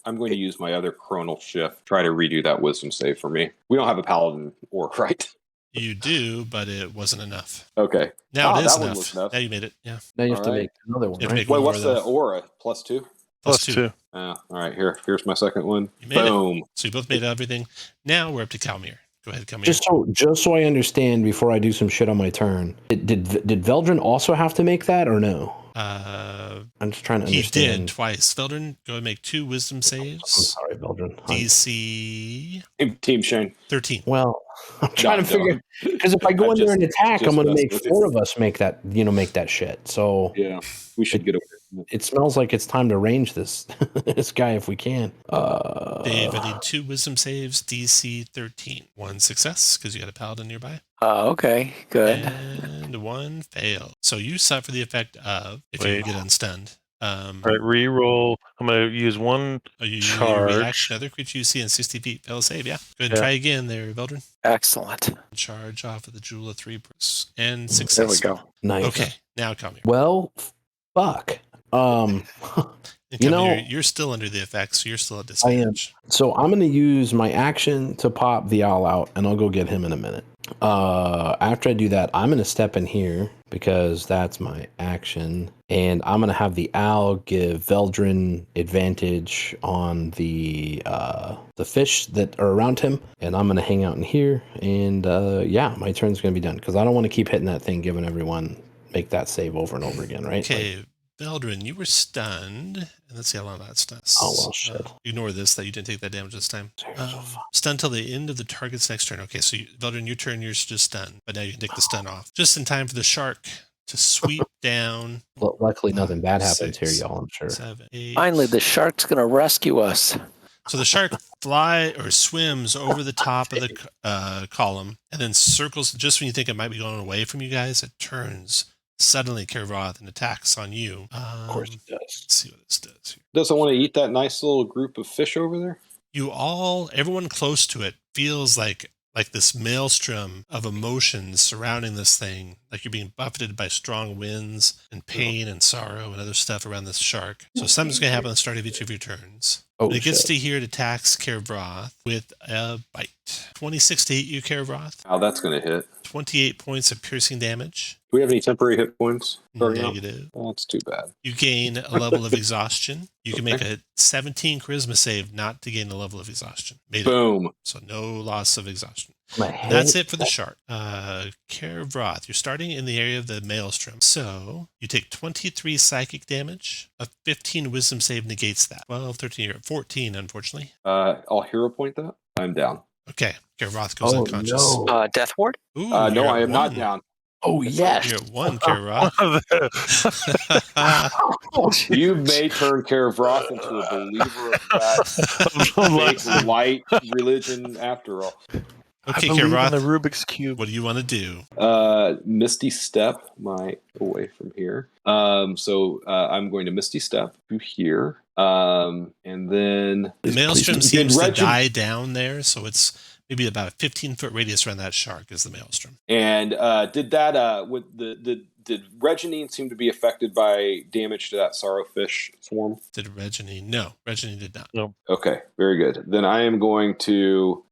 going to use my other chronal shift, try to redo that wisdom save for me. We don't have a paladin orc, right? You do, but it wasn't enough. Okay. Now it is that one was enough. enough. Now you made it. Yeah. Now you have to Alright. make another one. You have to Right? make Wait, one what's more, the though. aura? +2? Plus two. All right, here's my second one. You made it. Boom. So you both made everything. Now we're up to Calmir. Go ahead, Calmir. Just so I understand before I do some shit on my turn, did Veldrin also have to make that or no? I'm just trying to He understand. did twice. Veldrin, go and make 2 wisdom I'm saves. sorry, Veldrin. DC Team Shane. 13. Well, I'm trying to figure because if I go I'm in there just- and attack, I'm just going to messing make with you. 4 of us make that shit. So Yeah, we should get away from it. it smells like it's time to range this this guy if we can. Dave, I need 2 wisdom saves, DC 13. 1 success because you had a paladin nearby, Okay, good. and 1 fail. So you suffer the effect of if you Wait. get unstunned. All right, re-roll. I'm going to use one You charge. reaction. Another creature you see in 60 feet fail a save. Yeah. Go ahead and Yeah. try again there, Veldrin. Excellent. Charge off of the Jewel of 3 and There success. we go. Nice. Okay, now come here. Well, fuck. And you come here. know- You're still under the effects, so you're still at I am. disadvantage. So I'm going to use my action to pop the owl out, and I'll go get him in a minute. After I do that, I'm going to step in here because that's my action, and I'm going to have the owl give Veldrin advantage on the fish that are around him, and I'm going to hang out in here. And yeah, my turn's going to be done because I don't want to keep hitting that thing, giving everyone make that save over and over again, right? Okay, Veldrin, you were stunned. And let's see how long that stuns. Oh, well, shit. Ignore this, that you didn't take that damage this time. Seriously, fuck. Stunned till the end of the target's next turn. Okay, so Veldrin, your turn, you're just stunned. But now you can take the stun off. Just in time for the shark to sweep down. Luckily, nothing bad happens here, 6, y'all. I'm sure. 7, 8. Finally, the shark's going to rescue us. So the shark swims over the top of the column and then circles. Just when you think it might be going away from you guys, it turns suddenly, Kervoth, and attacks on you. Of course it does. Let's see what this does here. Doesn't want to eat that nice little group of fish over there? Everyone close to it feels like this maelstrom of emotions surrounding this thing. Like you're being buffeted by strong winds and pain and sorrow and other stuff around this shark. So something's going to happen at the start of each of your turns. Oh, When it gets shit. to here, it attacks Kervoth with a bite. 26 to hit you, Kervoth. Oh, that's going to hit. 28 points of piercing damage. Do we have any temporary hit points? starting out? Negative. Oh, that's too bad. You gain a level of exhaustion. You can make a 17 charisma save not to gain a level of exhaustion. Made it. Boom. So no loss of exhaustion. My And head- that's it for the shark. Kervoth, you're starting in the area of the Maelstrom. So you take 23 psychic damage. A 15 wisdom save negates that. 12, 13, you're at 14, unfortunately. I'll hero point that. I'm down. Okay. Kervoth goes Oh, unconscious. no. Death Ward? Ooh, No, you're I at am not 1. down. Oh, yes. You're at 1, Kervoth. You may turn Kervoth into a believer of that fake light religion after all. Okay, I believe in Roth, the Rubik's Cube. what do you want to do? Misty Step my away from here. So I'm going to Misty Step to here. And then The Maelstrom Did seems to Regin- die down there, so it's maybe about a 15-foot radius around that shark is the Maelstrom. And did that did Reginine seem to be affected by damage to that Sorrowfish swarm? Did Reginine? No, Reginine did not. No. Okay, very good. Then I am going to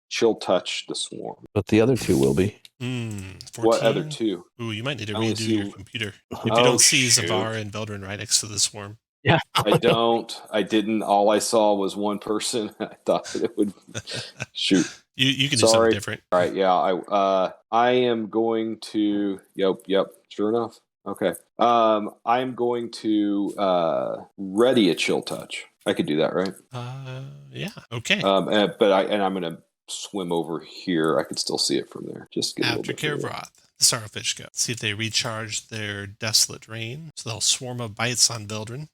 chill touch the swarm. But the other two will be. 14? What other two? Ooh, you might need to I only redo see- your computer. If you Oh, don't see shoot. Zavar and Veldrin right next to the swarm. Yeah. I don't. I didn't. All I saw was one person. I thought that it would shoot. You can do Sorry. something different. All right, yeah. I am going to. Yep. Sure enough. Okay. I am going to ready a chill touch. I could do that, right? Yeah. Okay. I'm going to swim over here. I could still see it from there. Just get a After little bit Cael further. Roth, the Starfish go. See if they recharge their Desolate Rain. So they'll swarm of bites on Veldrin.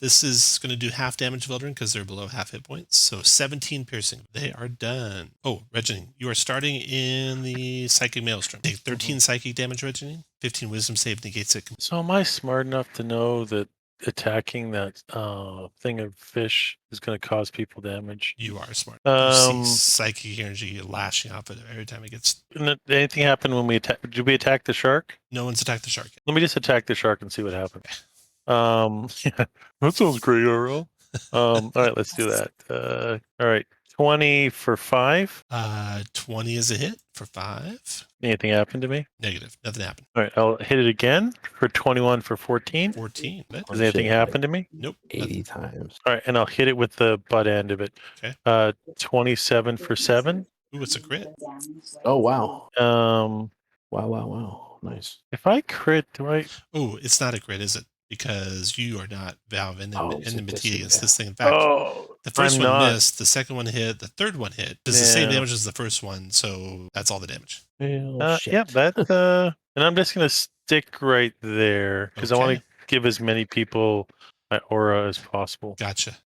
This is going to do half damage to Veldrin because they're below half hit points. So 17 piercing. They are done. Oh, Reginine, you are starting in the Psychic Maelstrom. Take 13 psychic damage, Reginine. 15 Wisdom save negates it. So am I smart enough to know that attacking that thing of fish is going to cause people damage? You are smart. Um, You see psychic energy lashing off it every time it gets. Did anything happen when we attack? Did we attack the shark? No one's attacked the shark yet. Let me just attack the shark and see what happens. Yeah, that sounds great, Earl. All right, let's do that. All right, 20 for 5. 20 is a hit for 5. Anything happened to me? Negative. Nothing happened. All right, I'll hit it again for 21 for 14. 14. Does anything happen to me? Nope. 80 times. All right, and I'll hit it with the butt end of it. Okay. 27 for 7. Ooh, it's a crit. Oh, wow. Um, Wow. Nice. if I crit, do I? Oh, it's not a crit, is it? Because you are not Valve it's a enmity against yeah. this thing. In fact, Oh, the first I'm one not. missed, the second one hit, the third one hit. Does the same Yeah. damage as the first one, so that's all the damage. Well, shit. Yeah, that. And I'm just gonna stick right there because I want Okay. to give as many people my aura as possible. Gotcha.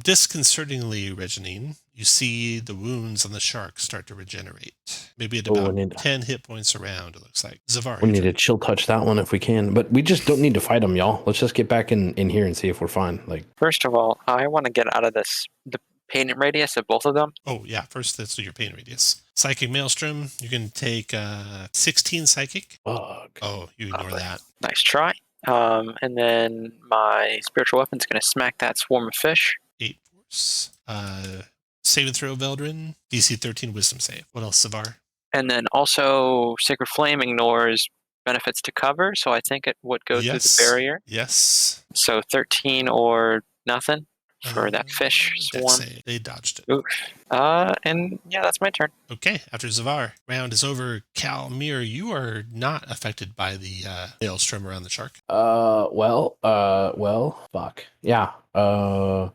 Disconcertingly, Reginine, you see the wounds on the shark start to regenerate. Maybe at Oh, about we need- 10 hit points around, it looks like. Zavar, We your need turn. to chill touch that one if we can, but we just don't need to fight them, y'all. Let's just get back in here and see if we're fine. Like, First of all, I want to get out of the pain radius of both of them. Oh, yeah. First, let's do your pain radius. Psychic Maelstrom, you can take 16 psychic. fuck. Oh, you ignore Okay. that. Nice try. And then my spiritual weapon's going to smack that swarm of fish. 8 force. Save and throw, Veldrin. DC 13 wisdom save. What else, Zavar? And then also Sacred Flame ignores benefits to cover, so I think it would go through the barrier. Yes. So 13 or nothing for that fish Dex swarm. save. They dodged it. Oof. And yeah, that's my turn. Okay, after Zavar, round is over. Cael, Mir, you are not affected by the Maelstrom around the shark. Well, fuck. Yeah. Oh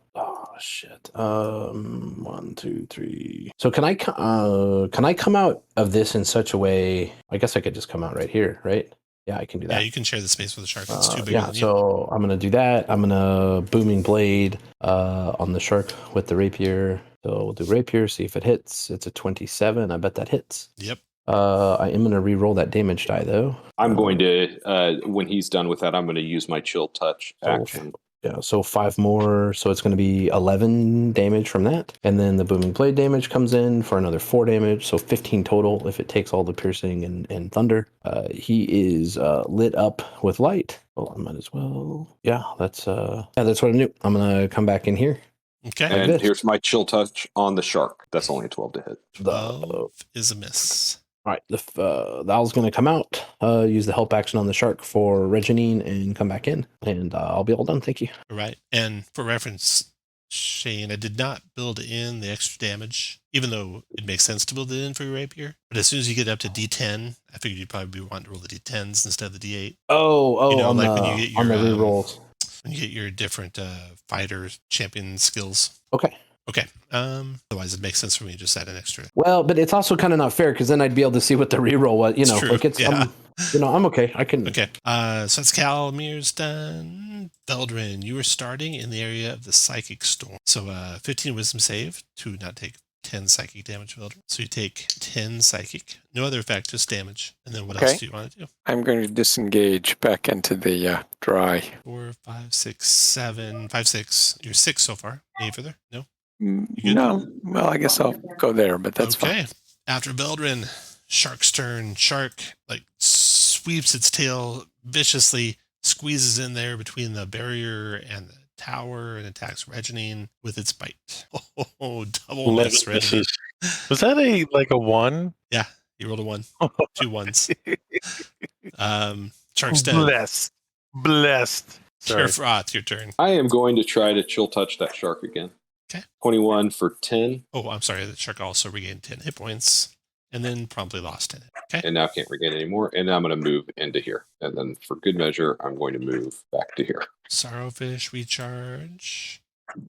shit. 1, 2, 3. So can I come out of this in such a way? I guess I could just come out right here, right? Yeah, I can do that. Yeah, you can share the space with the shark. It's too big. Yeah, than you. so I'm gonna do that. I'm gonna booming blade on the shark with the rapier. So we'll do rapier, see if it hits. It's a 27. I bet that hits. Yep. I am gonna re-roll that damage die though. I'm going to when he's done with that, I'm going to use my chill touch action. Yeah, so 5 more, so it's going to be 11 damage from that. And then the booming blade damage comes in for another 4 damage, so 15 total if it takes all the piercing and thunder. He is lit up with light. Well, I might as well. Yeah, that's what I'm doing. I'm going to come back in here. Okay. Like And this. here's my chill touch on the shark. That's only a 12 to hit. 12 is a miss. All right, the Val's going to come out, use the help action on the shark for Reginine, and come back in. And I'll be all done. Thank you. All right. And for reference, Shane, I did not build in the extra damage, even though it makes sense to build it in for your rapier. But as soon as you get up to D10, I figured you'd probably be wanting to roll the D10s instead of the D8. Oh, You know, on, like the, when you get on the your, rerolls. When you get your different fighter champion skills. Okay. Okay. Otherwise, it makes sense for me to just add an extra. Well, but it's also kind of not fair because then I'd be able to see what the reroll was. You know, true. like it's, Yeah. I'm okay. I can. Okay. So that's Cael. Mir's done. Veldrin, you are starting in the area of the psychic storm. So 15 wisdom save to not take 10 psychic damage, Builder. So you take 10 psychic. No other effect, just damage. And then what Okay. else do you want to do? I'm going to disengage back into the dry. 4, 5, 6, 7, 5, 6. You're 6 so far. Any further? No? good? No, well, I guess I'll go there, but that's okay. fine. After Beldrin, Shark's turn. Shark sweeps its tail viciously, squeezes in there between the barrier and the tower, and attacks Reginine with its bite. Oh, double miss, Reginine. Was that a 1? Yeah, he rolled a 1. 2 ones. Shark's dead. Blessed. Sorry. Froth, your turn. I am going to try to chill touch that shark again. Okay. 21 for 10. Oh, I'm sorry. The shark also regained 10 hit points and then promptly lost 10. Okay. And now can't regain any more. And now I'm going to move into here. And then for good measure, I'm going to move back to here. Sorrowfish recharge.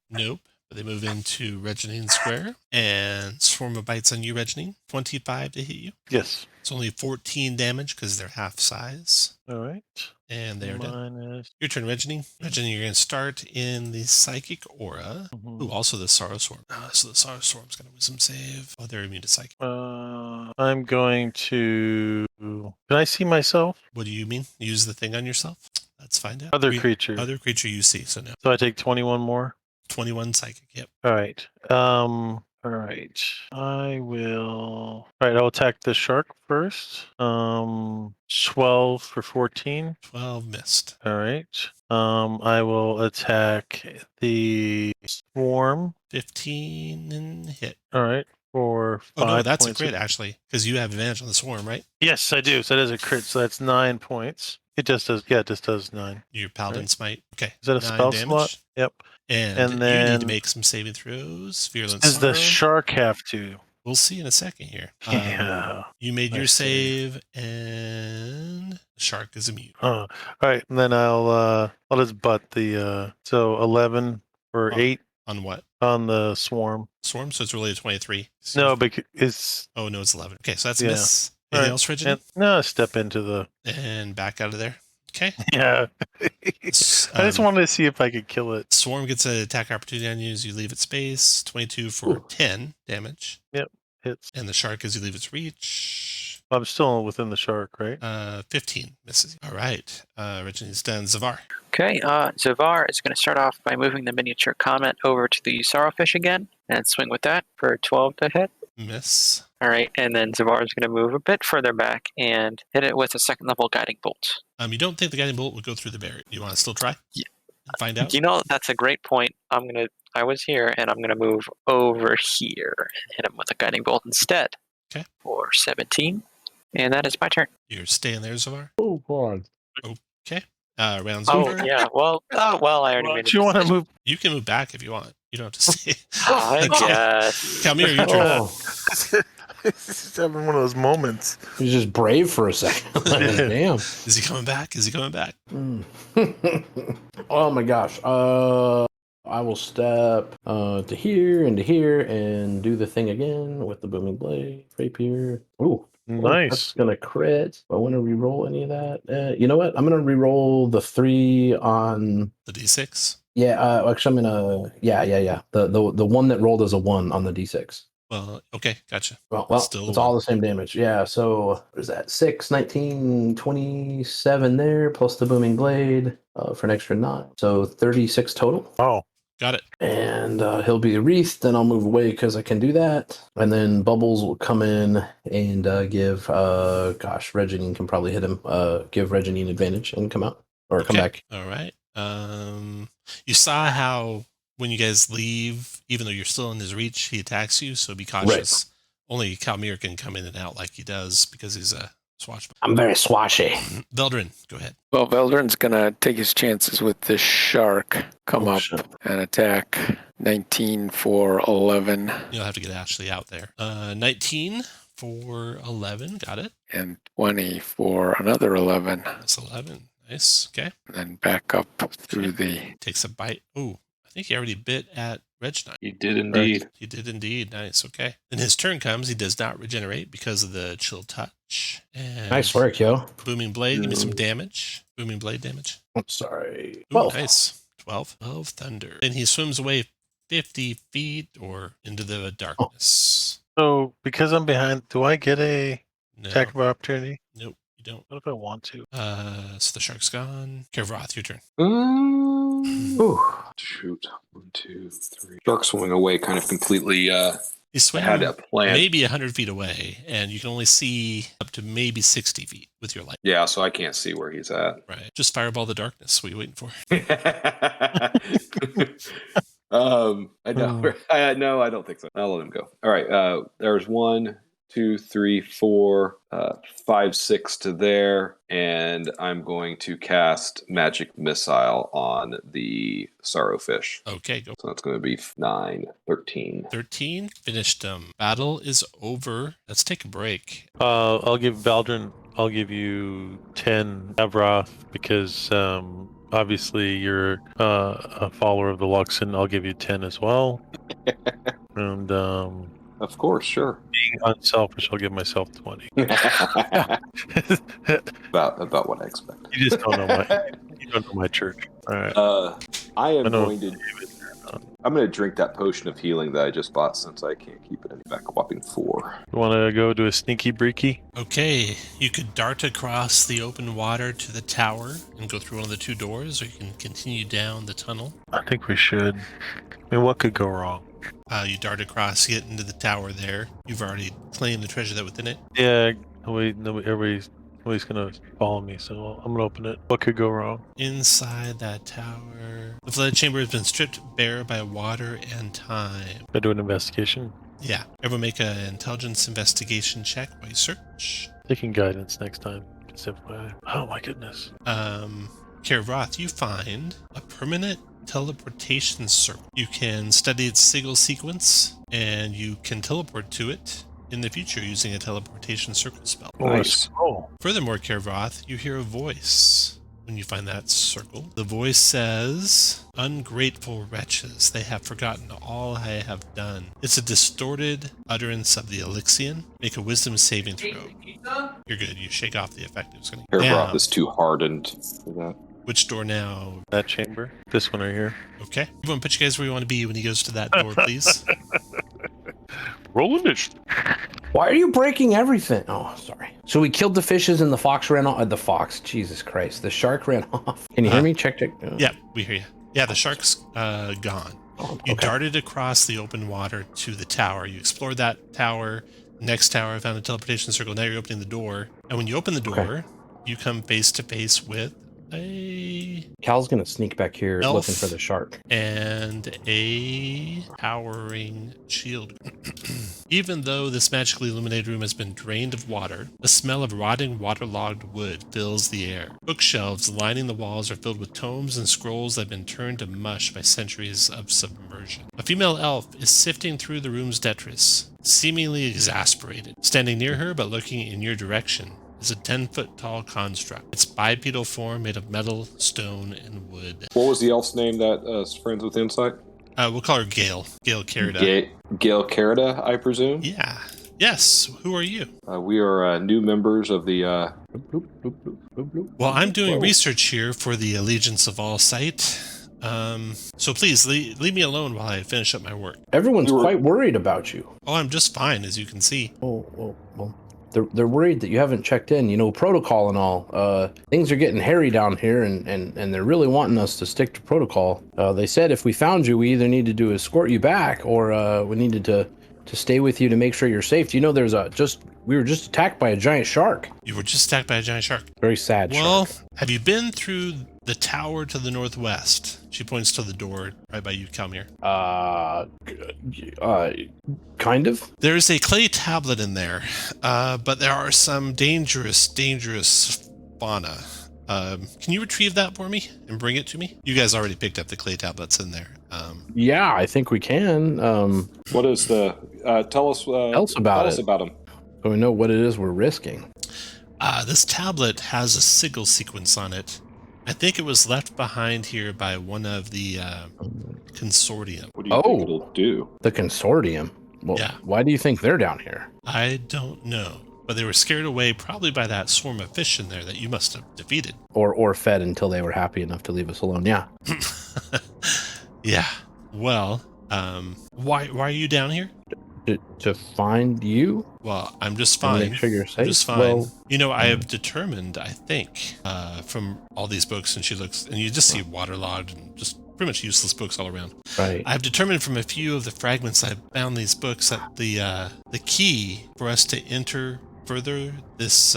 Nope. But they move into Reginine Square. And Swarm of Bites on you, Reginine. 25 to hit you. Yes. It's only 14 damage because they're half size. All right. And they are dead. Minus. Your turn, Reginine. Reginine, you're going to start in the Psychic Aura. Ooh, also the Sorrow Swarm. So the Sorrow Swarm's got a Wisdom save. Oh, they're immune to Psychic. I'm going to. Can I see myself? What do you mean? Use the thing on yourself? Let's find out. Other creature. Other creature you see. So now So I take 21 more. 21 Psychic. Yep. All right. All right. I will. All right. I'll attack the shark first. 12 for 14. 12 missed. All right. I will attack the swarm. 15 and hit. All right. For 5 Oh no, that's a points crit actually, because you have advantage on the swarm, right? Yes, I do. So that is a crit. So that's 9 points. It just does. Yeah, it just does 9. Your Paladin Right. Smite. Okay. Is that a 9 spell damage. slot? Yep. And And you need then- to make some saving throws. Virulent Does the Sorrow. shark have to? We'll see in a second here. Yeah. You made I your see. save, and the shark is immune. All right. And then I'll just butt the so 11 or Oh. 8 On what? on the swarm. Swarm? So it's really a 23. So No, because it's Oh, no, it's 11. Okay, so that's a Yeah. miss. All Anything right. else, Reginald? no, step into the And back out of there. Okay. yeah. I just wanted to see if I could kill it. Swarm gets an attack opportunity on you as you leave its space. 22 for 10 damage. Hits. And the shark as you leave its reach. I'm still within the shark, right? 15 misses. All right. Reginald's done. Zavar. Okay, Zavar is going to start off by moving the miniature comet over to the Sorrowfish again and swing with that for 12 to hit. Miss. All right, and then Zavar is going to move a bit further back and hit it with a second level guiding bolt. You don't think the guiding bolt would go through the barrier? You want to still try? Yeah. And find out? You know, that's a great point. I was here and I'm going to move over here and hit him with a guiding bolt instead. Okay. For 17. And that is my turn. You're staying there, Zavar? Oh, God. Okay. Round's Oh, over. yeah. Well, I already Well, made do you want to move? You can move back if you want. You don't have to stay. I guess. Calmir, your turn. Oh, He's having one of those moments. he's just brave for a second. Damn. Is he coming back? Is he coming back? Oh my gosh. I will step to here and to here and do the thing again with the booming blade, rapier. Ooh, Nice. That's gonna crit. Do I want to re-roll any of that? You know what? I'm gonna re-roll the 3 on. The D6? Yeah, actually, I'm gonna. Yeah. The one that rolled as a 1 on the D6. Well, okay. Gotcha. Well, Still it's a all one. the same damage. Yeah, so what is that? 6, 19, 27 there, plus the booming blade for an extra 9. So 36 total. Oh, Got it. And he'll be wreathed, then I'll move away because I can do that. And then Bubbles will come in and give, Reginine can probably hit him, give Reginine advantage and come out, or come Okay. back. All right. You saw how when you guys leave, even though you're still in his reach, he attacks you, so be cautious. Only Calmir can come in and out like he does because he's a swashbuckler. I'm very swashy. Veldrin, go ahead. Well, Veldrin's going to take his chances with this shark, come up shit. and attack. 19 for 11 You'll have to get Ashley out there. 19 for 11. Got it. and 20 for another 11. That's 11. Nice. Okay. And then back up through the... Takes a bite. Ooh, I think he already bit at Reginine. You did indeed. He did indeed. Nice. Okay. Then his turn comes. He does not regenerate because of the chill touch. And Nice work, yo. Booming blade. Give me some damage. Booming blade damage. I'm sorry. Ooh, 12. nice. 12. 12 thunder. And he swims away 50 feet or into the darkness. So because I'm behind, do I get a No. attack of opportunity? Nope, you don't. What if I want to? So the shark's gone. Kervroth, your turn. Ooh. Shoot. 1, 2, 3. Shark swing away kind of completely. He's I had swimming a plan. maybe 100 feet away, and you can only see up to maybe 60 feet with your light. Yeah, so I can't see where he's at. Right. Just fireball the darkness. What are you waiting for? I know. No, I don't think so. I'll let him go. All right. There's 1, 2, 3, 4, 5, 6 to there, and I'm going to cast Magic Missile on the Sorrowfish. Okay, go. So that's going to be 9, 13. 13. Finished. Battle is over. Let's take a break. I'll give Valdrin. I'll give you 10 Avroth because obviously you're a follower of the Luxon. I'll give you 10 as well. And Of course, sure. being unselfish, I'll give myself 20. about what I expect. You just don't know my church. All right. I am I know. going to. I'm going to drink that potion of healing that I just bought since I can't keep it in back. Whopping 4. You want to go to a sneaky breaky? Okay, you could dart across the open water to the tower and go through one of the 2 doors, or you can continue down the tunnel. I think we should. I mean, what could go wrong? You dart across, get into the tower there. You've already claimed the treasure that's within it. Yeah, everybody's gonna follow me, so I'm gonna open it. What could go wrong? Inside that tower, the flooded chamber has been stripped bare by water and time. I do an investigation. Yeah, everyone make an intelligence investigation check while you search. Taking guidance next time. Oh my goodness. Kervroth, you find a permanent teleportation circle. You can study its sigil sequence, and you can teleport to it in the future using a teleportation circle spell. Nice. Oh, Furthermore, Kervroth, you hear a voice when you find that circle. The voice says, "Ungrateful wretches, they have forgotten all I have done." It's a distorted utterance of the Elixian. Make a wisdom saving throw. You're good. You shake off the effect. It was going to Airbroth is too hardened for that. Which door now? that chamber. This one right here. Okay. Everyone put you guys where you want to be when he goes to that door, please. Roll initiative. Why are you breaking everything? Oh, sorry. So we killed the fishes and the fox ran off. The fox, Jesus Christ. The shark ran off. Can you hear me? Check. Yeah, we hear you. Yeah, the shark's gone. Oh, You okay. darted across the open water to the tower. You explored that tower. Next tower, found a teleportation circle. Now you're opening the door. And when you open the door, you come face to face with a Cal's going to sneak back here elf looking for the shark. and a towering shield. Even though this magically illuminated room has been drained of water, the smell of rotting, waterlogged wood fills the air. Bookshelves lining the walls are filled with tomes and scrolls that have been turned to mush by centuries of submersion. A female elf is sifting through the room's detritus, seemingly exasperated. Standing near her, but looking in your direction, is a 10-foot tall construct. Its bipedal form made of metal, stone, and wood. What was the elf's name that is friends with Insight? We'll call her Cael. Cael Carida. Gail Carida, I presume? Yeah. Yes. Who are you? We are new members of the... Bloop, bloop, bloop, bloop, bloop. Well, I'm doing Whoa. research here for the Allegiance of All Sight. So please leave me alone while I finish up my work. Everyone's You were- quite worried about you. Oh, I'm just fine, as you can see. Well. They're worried that you haven't checked in, protocol and all. Things are getting hairy down here, and they're really wanting us to stick to protocol. They said if we found you, we either needed to escort you back, or we needed to stay with you to make sure you're safe. Do you know we were just attacked by a giant shark. You were just attacked by a giant shark. Very sad Well, shark. have you been through the tower to the northwest? She points to the door right by you, Kalmir. Kind of. There's a clay tablet in there, but there are some dangerous fauna. Can you retrieve that for me and bring it to me? You guys already picked up the clay tablets in there. Yeah, I think we can. What is the... tell us about them. So we know what it is we're risking. This tablet has a sigil sequence on it. I think it was left behind here by one of the consortium. What do you think it'll do? The consortium. Well, Yeah. Why do you think they're down here? I don't know, but they were scared away probably by that swarm of fish in there that you must have defeated. Or fed until they were happy enough to leave us alone. Yeah. Yeah. Well, Why are you down here? To find you. Well, I'm just And fine. make sure you're safe. I'm just fine. Well, I have determined, I think, from all these books, and she looks, and you just see waterlogged and just pretty much useless books all around. right. I've determined from a few of the fragments I've found these books that the key for us to enter further this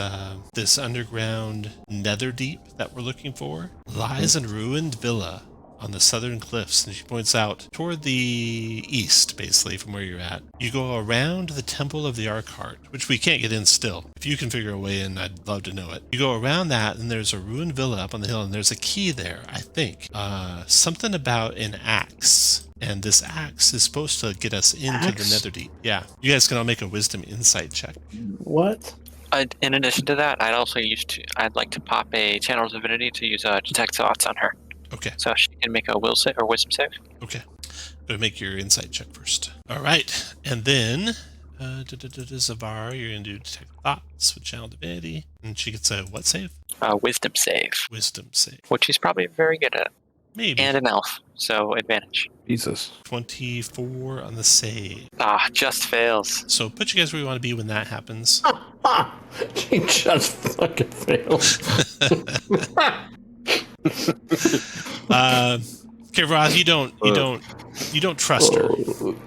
underground Netherdeep that we're looking for lies in a ruined villa on the southern cliffs, and she points out toward the east, basically, from where you're at. You go around the Temple of the Ank'Harel, which we can't get in still. If you can figure a way in, I'd love to know it. You go around that, and there's a ruined villa up on the hill, and there's a key there, I think. Something about an axe. And this axe is supposed to get us into the Netherdeep. Yeah. You guys can all make a wisdom insight check. What? In addition to that, I'd like to pop a Channel of Divinity to use Detect Thoughts on her. Okay. So she can make a will save or wisdom save. Okay. Gotta make your insight check first. All right. And then, Zavar, you're going to do Detect Thoughts with Channel Divinity. And she gets a what save? Wisdom save. Wisdom save. Which she's probably very good at. Maybe. And an elf, so advantage. Jesus. 24 on the save. Just fails. So put you guys where you want to be when that happens. She just fucking failed. Roth, you don't trust her.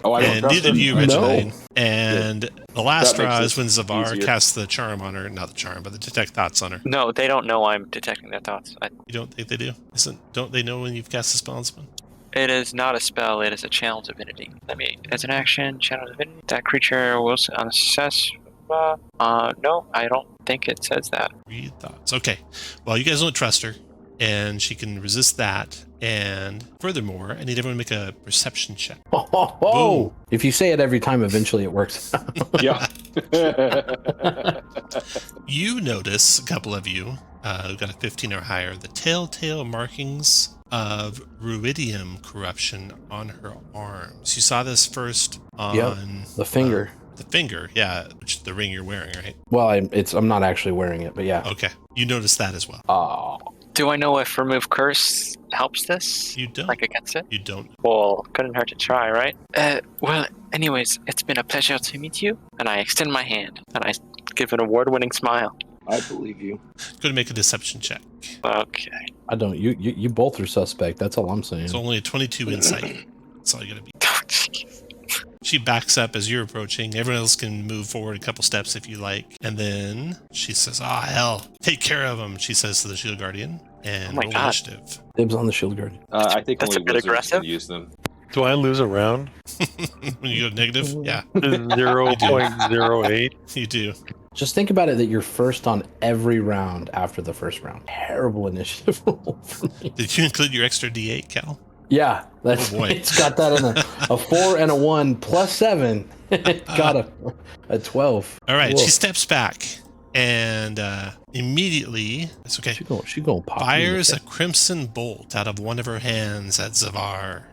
Oh, I don't And trust neither her? do you, No. Reginald. And the last That makes draw this is when Zavar easier. casts the charm on her. Not the charm, but the detect thoughts on her. No, they don't know I'm detecting their thoughts. You don't think they do? Don't they know when you've cast a spell on someone? It is not a spell, it is a Channel Divinity. As an action, Channel Divinity, that creature will on a success. No, I don't think it says that. Read thoughts. Okay. Well, you guys don't trust her, and she can resist that. And furthermore, I need everyone to make a perception check. Oh, if you say it every time, eventually it works. Yeah. You notice, a couple of you, who got a 15 or higher, the telltale markings of ruidium corruption on her arms. You saw this first on the finger. The finger, yeah, which the ring you're wearing, right? Well, I'm not actually wearing it, but yeah. Okay, you noticed that as well. Oh, Do I know if Remove Curse helps this? You don't. Like against it? You don't. Well, couldn't hurt to try, right? Well, anyways, it's been a pleasure to meet you. And I extend my hand, and I give an award-winning smile. I believe you. Go to make a deception check. Okay. I don't. You both are suspect. That's all I'm saying. It's only a 22 insight. That's all you gotta be. Oh, jeez. She backs up as you're approaching. Everyone else can move forward a couple steps if you like. And then she says, hell, take care of him, she says to the Shield Guardian. And Oh my roll God. initiative. Dibs on the shield guardian. I think That's only a bit wizards aggressive. can use them. Do I lose a round? When you go negative, yeah, 0.08. you do. Just think about it that you're first on every round after the first round. Terrible initiative roll for me. Did you include your extra D8, Cal? Yeah, that's Oh, boy. it's got that in a 4 and a 1 plus 7. Got a 12. All right, Whoa. she steps back and immediately, it's okay, She gonna pop. fires a crimson bolt out of one of her hands at Zavar.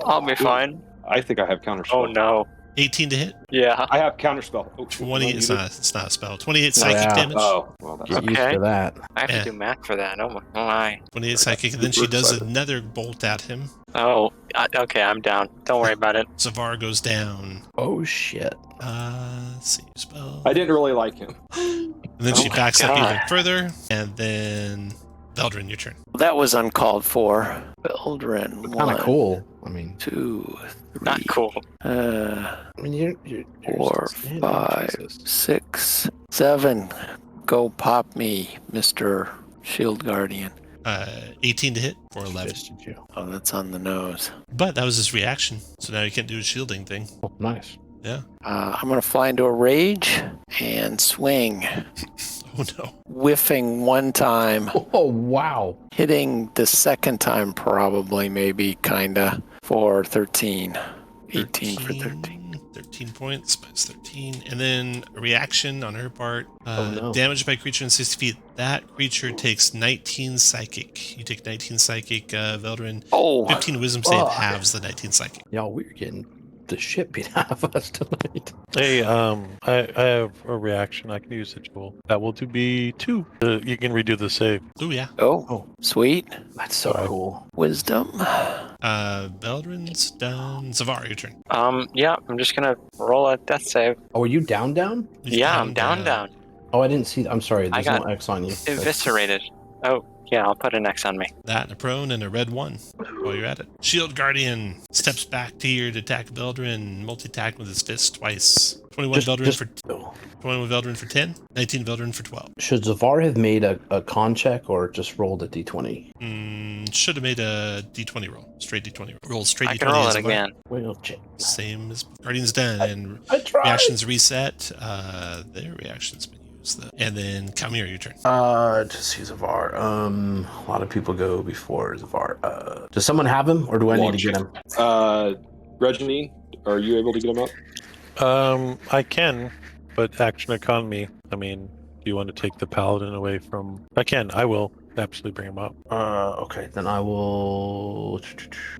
I'll be fine. I think I have counterspell. Oh, no. 18 to hit, Yeah. I have counterspell. Oh, 20. you It's do? not a spell. 28 psychic yeah. damage. Oh, well, that's Get used Okay. to that. I have Yeah. to do math for that. Oh, my. 28 psychic, and then she Super does excited. another bolt at him. Oh, okay, I'm down. Don't worry about it. Zavar goes down. Oh shit. Let's see, spell. I didn't really like him. And then she Oh my backs up God. even further, and then Veldrin, your turn. That was uncalled for. Veldrin, Kind of 1, cool. I mean, 2, 3, Not cool. I mean, you're 4, standing, 5, Jesus. 6, 7. Go pop me, Mr. Shield Guardian. 18 to hit for 11. Fisted you. Oh, that's on the nose. But that was his reaction, so now you can't do a shielding thing. Oh, nice. Yeah. I'm going to fly into a rage and swing, Oh no. whiffing one time, Oh wow. hitting the second time probably, maybe, kinda, for 13. 18 for 13. 13 points, minus 13. And then a reaction on her part. Oh, no. Damage by creature in 60 feet. That creature takes 19 psychic. You take 19 psychic, Veldrin. Oh, 15 wisdom save Fuck. halves the 19 psychic. Y'all, we're getting the shit beat out of us tonight. Hey, I have a reaction. I can use the tool. That will be 2. You can redo the save. Oh, yeah. Oh, sweet. That's so Five. cool. Wisdom. Beldrin's done. Zavar, your turn. Yeah, I'm just gonna roll a death save. Oh, are you down? He's Yeah, I'm down. Oh, I didn't see. I'm sorry. I There's no got X on you. Eviscerated. Oh, yeah, I'll put an X on me. That and a prone and a red 1 while you're at it. Shield Guardian steps back to here to attack Beldrin. Multi-attack with his fist twice. 21 Beldrin for 10. 19 Beldrin for 12. Should Zavar have made a con check or just rolled a d20? Should have made a d20 roll. Straight d20 roll. Roll straight I d20. can roll it Zavar. again. Well, check. Same as Guardian's done. And I tried. reactions reset. Their reaction's been used though. And then Kamir, your turn. Just see Zavar. A lot of people go before Zavar. Does someone have him, or do I need to get him? Reginine, are you able to get him up? I can, but action economy. I mean, do you want to take the paladin away from? I will absolutely bring him up. Okay, then I will.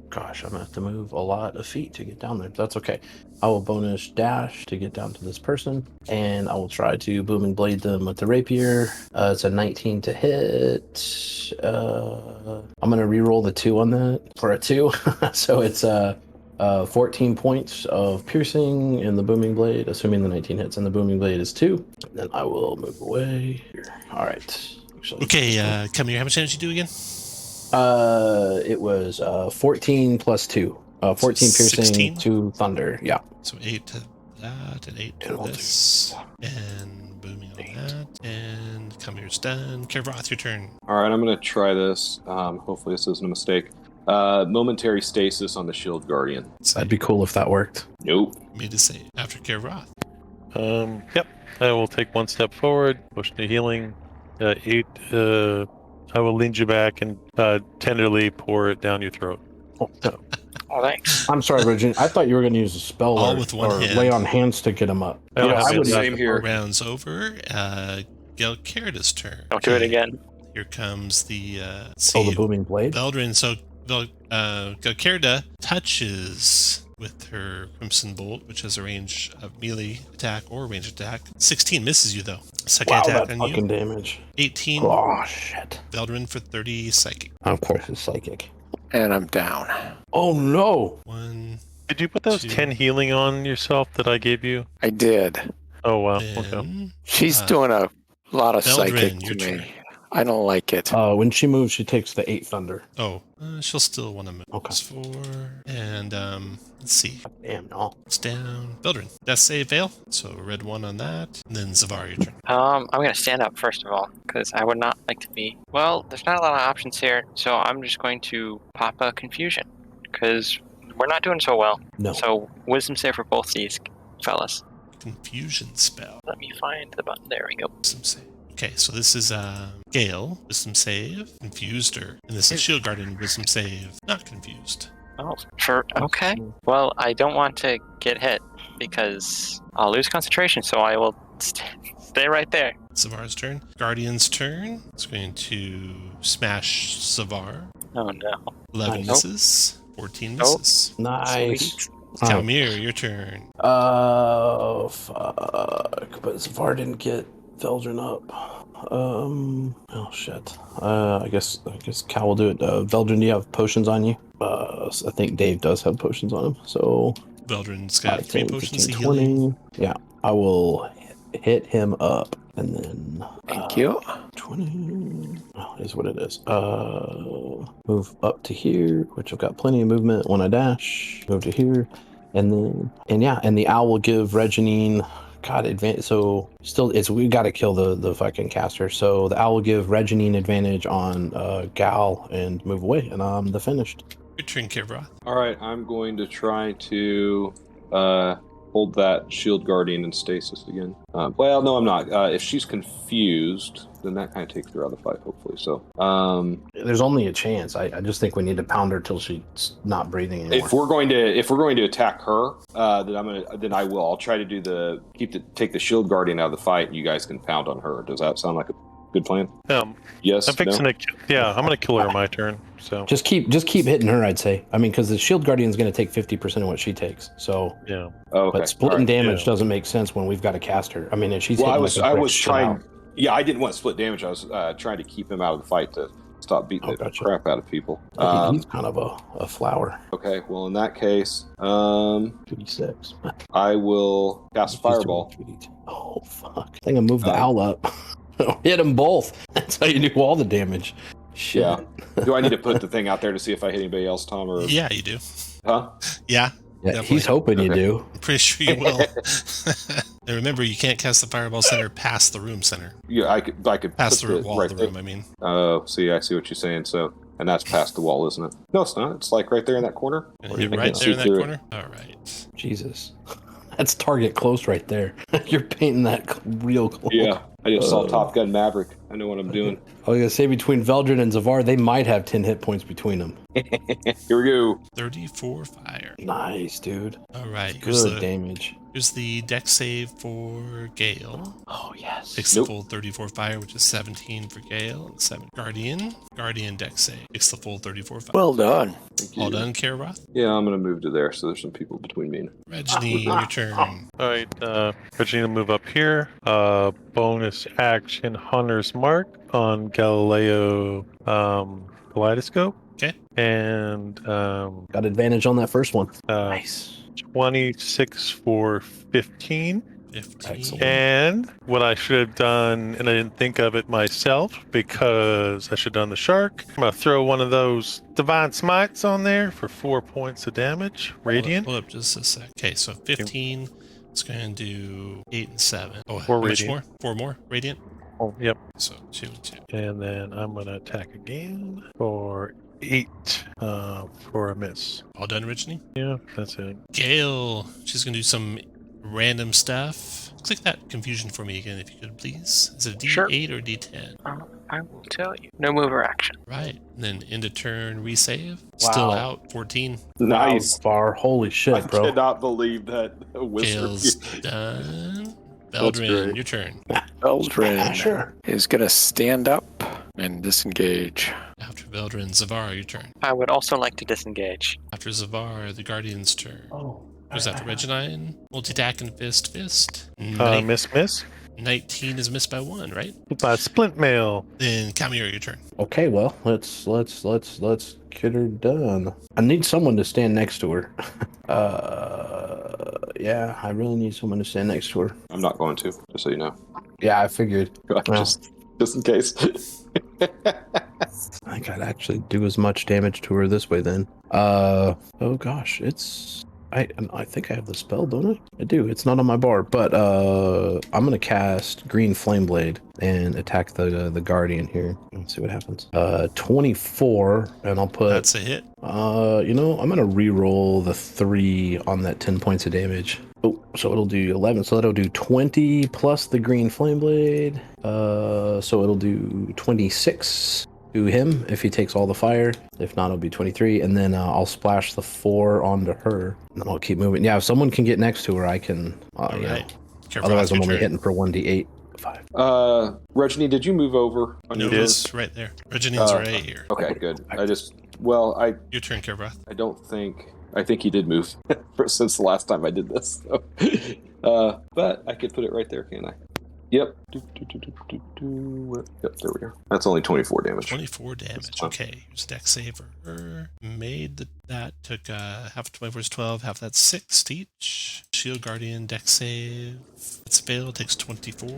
Gosh, I'm gonna have to move a lot of feet to get down there. That's okay. I will bonus dash to get down to this person, and I will try to booming blade them with the rapier. It's a 19 to hit. I'm gonna re-roll the 2 on that for a 2, so it's 14 points of piercing in the booming blade, assuming the 19 hits, and the booming blade is 2. And then I will move away here. All right. Okay, Kamir, how much damage you do again? It was 14 plus 2. 14 piercing, 16? 2 thunder. Yeah. So 8 to that, and 8 to this, and booming on that, and Kamir's done. Kervoth, your turn. All right, I'm going to try this. Hopefully this isn't a mistake. Momentary stasis on the Shield Guardian. That'd be cool if that worked. Nope. Made to say after Kervoth. Yep. I will take 1 step forward, push to healing. 8. I will lean you back and tenderly pour it down your throat. Oh, no. Oh, thanks. I'm sorry, Virgin. I thought you were going to use a spell All or, with one or hand. lay on hands to get him up. Oh, Yeah, I would same here. Rounds over. Gail Carrada's turn. Don't do it again. Here comes the the booming blade. Beldrin. So Gail Carrada touches with her Crimson Bolt, which has a range of melee attack or range attack. 16 misses you though. Second Wow, attack that on fucking you. damage. 18. Oh shit. Beldrin for 30 psychic. Of course, it's psychic. And I'm down. Oh no. 1. Did you put those 2. 10 healing on yourself that I gave you? I did. Oh, wow. Okay. Then She's doing a lot of Beldrin, psychic your to me. turn. I don't like it. When she moves, she takes the 8 thunder. Oh, she'll still want to move. Okay. 4. And let's see. Damn, no. It's down. Beldrin. Death save fail. So red 1 on that. And then Zavar, your turn. I'm gonna stand up first of all, because I would not like to be. Well, there's not a lot of options here, so I'm just going to pop a confusion, because we're not doing so well. No. So wisdom save for both these fellas. Confusion spell. Let me find the button. There we go. Wisdom save. Okay, so this is Gale, wisdom save, confused her. And this is Shield Guardian, wisdom save, not confused. Oh, okay. Well, I don't want to get hit because I'll lose concentration, so I will stay right there. Zavar's turn. Guardian's turn. It's going to smash Zavar. Oh no. 11 Nice. misses. 14 misses. Nice. Kalmir, your turn. Fuck. But Zavar didn't get Veldrin up. Oh shit. I guess Cal will do it. Veldrin, do you have potions on you? I think Dave does have potions on him. So Beldrin's got 5, 3 10, potions 15, of healing. 20. Yeah, I will hit him up, and then Thank you. 20 is what it is. Move up to here, which I've got plenty of movement when I dash. Move to here, and the owl will give Reginine advantage. So still, we got to kill the fucking caster. So the owl will give Reginine advantage on Gal and move away, and I'm finished. Your turn, Kivroth. All right, I'm going to try to hold that Shield Guardian in stasis again. Well, no, I'm not. If she's confused, then that kind of takes her out of the fight, hopefully. So, There's only a chance. I just think we need to pound her till she's not breathing anymore. if we're going to attack her, then I will. I'll try to take the Shield Guardian out of the fight, and you guys can pound on her. Does that sound like a Good plan. Yes. Yes. I'm fixing No? to. Yeah, I'm gonna kill her on my turn. So Just keep hitting her, I'd say. I mean, because the Shield Guardian's going to take 50% of what she takes. So, yeah. Oh, okay. but splitting All right. damage Yeah. doesn't make sense when we've got to cast her. I mean, if she's Well, hitting like a I brick was shit trying. out. Yeah, I didn't want to split damage. I was trying to keep him out of the fight to stop beating the Gotcha. crap out of people. He's kind of a flower. Okay. Well, in that case, 2d6. I will cast Fireball. Oh, fuck. I think I moved the owl up. Hit them both. That's how you do all the damage. Shit. Yeah. Do I need to put the thing out there to see if I hit anybody else, Tom? Or Yeah, you do. Huh? Yeah, Yeah, definitely. he's hoping you Okay. do. I'm pretty sure you will. And remember, you can't cast the Fireball Center past the room center. Yeah, I could Past put the wall right of the room, I mean. Oh, see, I see what you're saying. So, and that's past the wall, isn't it? No, it's not. It's like right there in that corner. Gonna hit I right can't there see in that through it. corner? All right. Jesus. That's target close right there. You're painting that real close. Yeah, I just saw Top Gun Maverick. I know what I'm doing. I was going to say between Veldrin and Zavar, they might have 10 hit points between them. Here we go. 34 fire. Nice, dude. All right. Good damage. Here's the deck save for Cael. Oh, yes. Takes the full 34 fire, which is 17 for Cael. And 7 Guardian. Guardian deck save. Takes the full 34 fire. Well done. Thank you. All done, Kararoth? Yeah, I'm going to move to there, so there's some people between me and... Reggie, your turn. All right. Regina, move up here. Bonus action Hunter's Mark on Galileo Kaleidoscope. Okay. And Got advantage on that first one. nice. 26 for 15. 15. Excellent. And what I should have done, and I didn't think of it myself because I should have done the shark. I'm going to throw one of those Divine Smites on there for 4 points of damage. Radiant. Hold up just a sec. Okay, so 15. It's going to do 8 and 7. Oh, Four how much radiant. more? 4 more radiant? Oh, yep. So 2 and 2. And then I'm going to attack again for 8 for a miss. All done, Reggie? Yeah, that's it. Cael, she's going to do some random stuff. Click that confusion for me again, if you could, please. Is it a D8 Sure. or D10? I will tell you. No mover action. Right. And then end of turn resave. Still Wow. out. 14. Nice. Far. Holy shit, I bro. cannot believe that wizard. Cael's done. That's Veldrin, great. your turn. Veldrin Sure. is going to stand up and disengage. After Veldrin, Zavar, your turn. I would also like to disengage. After Zavar, the Guardian's turn. Oh. Goes after Reginine. Multi-attack and fist. Miss. 19 is missed by 1, right? Splint mail. Then Camille, your turn. Okay, well, let's get her done. I need someone to stand next to her. Yeah, I really need someone to stand next to her. I'm not going to, just so you know. Yeah, I figured. Just in case. I could actually do as much damage to her this way then. Oh gosh, I think I have the spell, don't I? I do. It's not on my bar, but I'm gonna cast Green Flame Blade and attack the Guardian here. Let's see what happens. 24, and I'll put. That's a hit. I'm gonna re-roll the 3 on that 10 points of damage. Oh, so it'll do 11. So that'll do 20 plus the Green Flame Blade. So it'll do 26 to him if he takes all the fire. If not, it'll be 23. And then I'll splash the 4 onto her. And then I'll keep moving. Yeah, if someone can get next to her, I can. All right. Careful, Otherwise, I'm your only turn. hitting for 1d8. 5. Reggie, did you move over? On No, your it's right there. Reginine's right here. Okay, good. Your turn, Kararoth. I think he did move since the last time I did this. So. But I could put it right there, can't I? Yep. Yep, there we go. That's only 24 damage. 24 damage. Okay, here's deck saver. That took half of 24 is 12, half that's 6 to each. Shield Guardian deck save. It's failed, takes 24.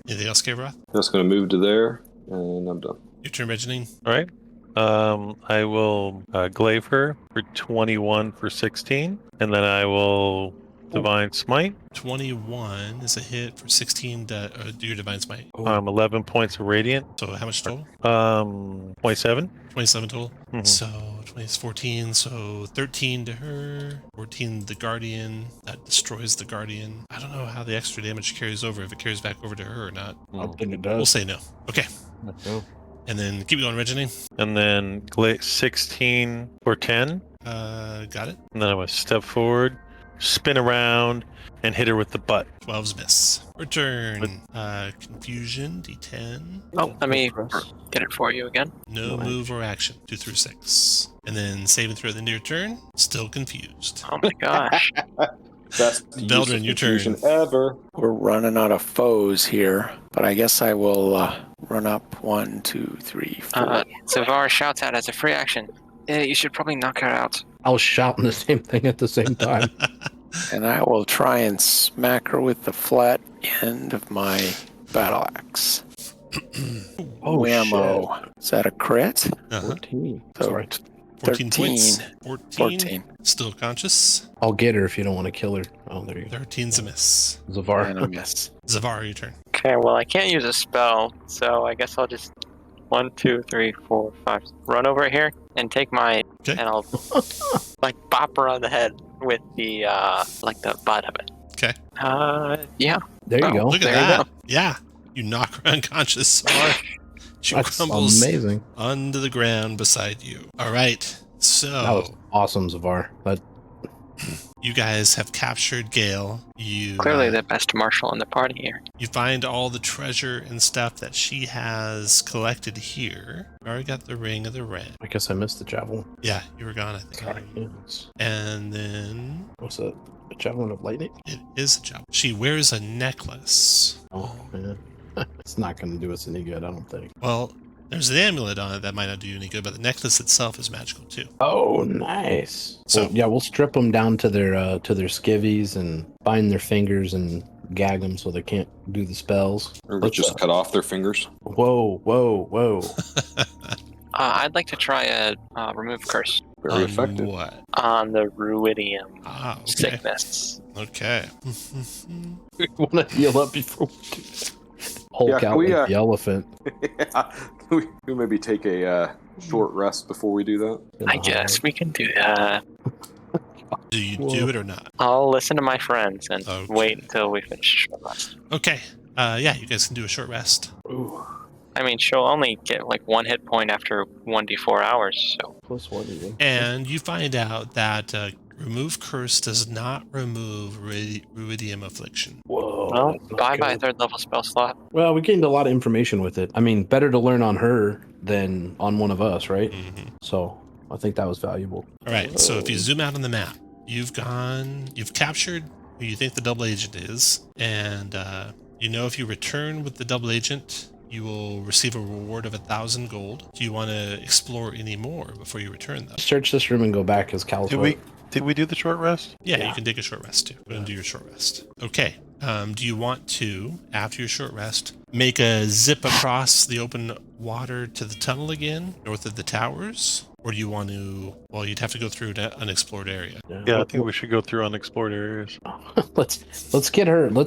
Anything else, Kararoth? Just going to move to there, and I'm done. Your turn, Reginine. All right. I will glaive her for 21 for 16, and then I will Divine Smite. 21 is a hit for 16 do your Divine Smite. 11 points of Radiant. So how much total? 27. 27 total. Mhm. So 20 is 14, so 13 to her, 14 the Guardian. That destroys the Guardian. I don't know how the extra damage carries over, if it carries back over to her or not. I think it We'll does. say no. Okay. And then keep going, Reginine. And then 16 for 10. Got it. And then I'm going to step forward, spin around, and hit her with the butt. 12's miss. Return. Confusion, D10. Oh, let me get it for you again. No move or action. 2 through 6. And then saving throw at the end of your turn. Still confused. Oh my gosh. Best Beldrin, your turn. ever. We're running out of foes here, but I guess I will run up 1, 2, 3, 4. Zavar shouts out as a free action. You should probably knock her out. I was shouting the same thing at the same time. And I will try and smack her with the flat end of my battle axe. Whammo. Shit. Is that a crit? 14. So Sorry. 14 points. 14. 14. Still conscious. I'll get her if you don't want to kill her. Oh, there you go. 13's a miss. And a Zavar. miss. Zavar, your turn. Okay, well, I can't use a spell, so I guess I'll just 1, 2, 3, 4, 5. Run over here and take my, Okay. and I'll like bop her on the head with the like the butt of it. Okay. Yeah. There you go. Look at There you that. Yeah. You knock her unconscious, Zavar. She That's crumbles amazing. onto the ground beside you. All right. So That was awesome, Zavar. That you guys have captured Cael. You Clearly the best marshal in the party here. You find all the treasure and stuff that she has collected here. You already got the ring of the red. I guess I missed the javelin. Yeah, you were gone, I think. Sorry. Yeah, it's- And then what's that? A javelin of lightning? it is a job. She wears a necklace. Oh man, it's not going to do us any good, I don't think. Well, there's an amulet on it that might not do you any good, but the necklace itself is magical too. Oh, nice. So- So yeah, we'll strip them down to their skivvies and bind their fingers and gag them so they can't do the spells. Or Let's, just cut off their fingers. Whoa, whoa, whoa! I'd like to try a remove curse Very effective. What? on the Ruidium Ah, okay. sickness. Okay. We want to heal up before we do that. Hulk Yeah, out we, like the elephant. Yeah. Can we maybe take a short rest before we do that? I guess we can do that. Do you do it or not? I'll listen to my friends and Okay. wait until we finish the rest. Okay. Yeah, you guys can do a short rest. Ooh, I mean, she'll only get like 1 hit point after 1d4 hours, so +1 even. And you find out that remove curse does not remove Ruidium affliction. Whoa. well, that's not bye-bye good. 3rd level spell slot. Well, we gained a lot of information with it. I mean, better to learn on her than on one of us, right? Mm-hmm. So I think that was valuable. All right, so if you zoom out on the map, you've captured who you think the double agent is, and you know if you return with the double agent, you will receive a reward of 1,000 gold. Do you want to explore any more before you return, though? Search this room and go back as Cal's Did we do the short rest? Yeah, you can take a short rest, too. Go ahead and do your short rest. Okay. Do you want to, after your short rest, make a zip across the open water to the tunnel again, north of the towers? Or do you want to, well, you'd have to go through an unexplored area. Yeah, I think we should go through unexplored areas. let's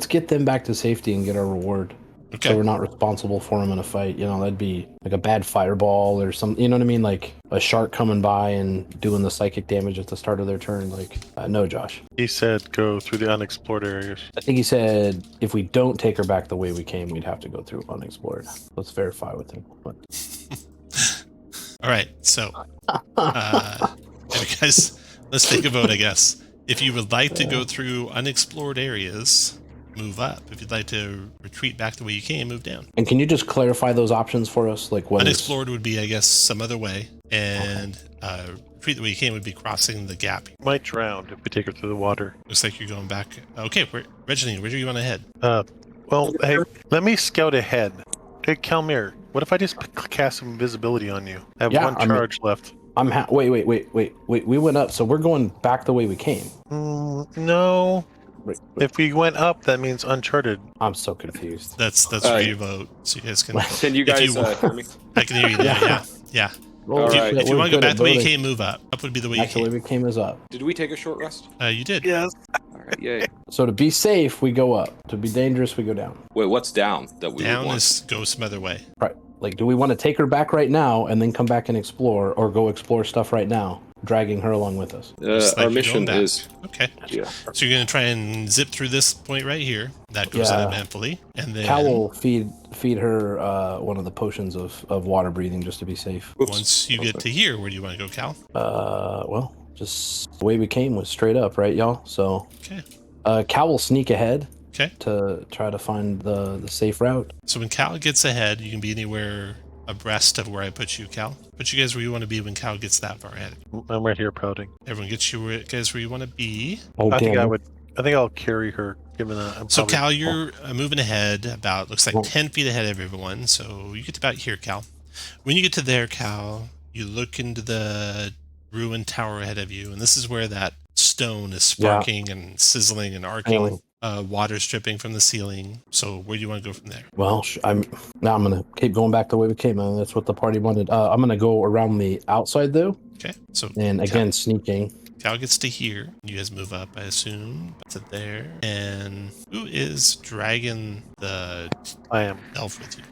get them back to safety and get our reward. Okay. So we're not responsible for them in a fight. You know, that'd be like a bad fireball or something. You know what I mean? Like a shark coming by and doing the psychic damage at the start of their turn. Like, no, Josh. He said go through the unexplored areas. I think he said if we don't take her back the way we came, we'd have to go through unexplored. Let's verify with him. But All right, so you guys, let's take a vote, I guess. If you would like to go through unexplored areas, move up. If you'd like to retreat back the way you came, move down. and can you just clarify those options for us? Like what is Unexplored would be, I guess, some other way, and retreat the way you came would be crossing the gap. Might drown if we take her through the water. Looks like you're going back. Okay, Reginald, where do you want to head? Well, hey, let me scout ahead. Hey, Calmir, what if I just cast some invisibility on you? I have Yeah, one I mean- charge left. wait. We went up, so we're going back the way we came. No. Wait, If we went up, that means Uncharted. I'm so confused. That's All where right. you vote, so you guys can. Can you If guys you- hear me? I can hear you now. Yeah. Roll All shit, right. If you we're want to go good back at the way you voting. came, move up. Up would be the way you Actually, came. we came is up. Did we take a short rest? You did. Yes. All right, yay. So to be safe, we go up. To be dangerous, we go down. Wait, what's down that we would Down want? is go some other way. Right. Like, do we want to take her back right now and then come back and explore, or go explore stuff right now, dragging her along with us? Just like Our you're mission going back. is Okay. yeah. So you're going to try and zip through this point right here. That goes Yeah. uneventfully. And then Cal will feed her one of the potions of water breathing just to be safe. Oops. once you get to here, where do you want to go, Cal? Well, just the way we came was straight up, right, y'all? So, Okay. Cael will sneak ahead. Okay. To try to find the safe route. So when Cael gets ahead, you can be anywhere abreast of where I put you, Cael. Put you guys where you want to be when Cael gets that far ahead. I'm right here pouting. Everyone gets you guys where you want to be. Oh, I think damn. I think I'll carry her. Given that. So Cael, you're moving ahead about looks like 10 feet ahead of everyone. So you get about here, Cael. When you get to there, Cael, you look into the ruined tower ahead of you, and this is where that stone is sparking and sizzling and arcing. Water's dripping from the ceiling. So where do you want to go from there? Well, I'm gonna keep going back the way we came. That's what the party wanted. I'm gonna go around the outside though. Okay. So and again, sneaking. Cael gets to here. You guys move up, I assume, to there. And who is dragging the elf with you?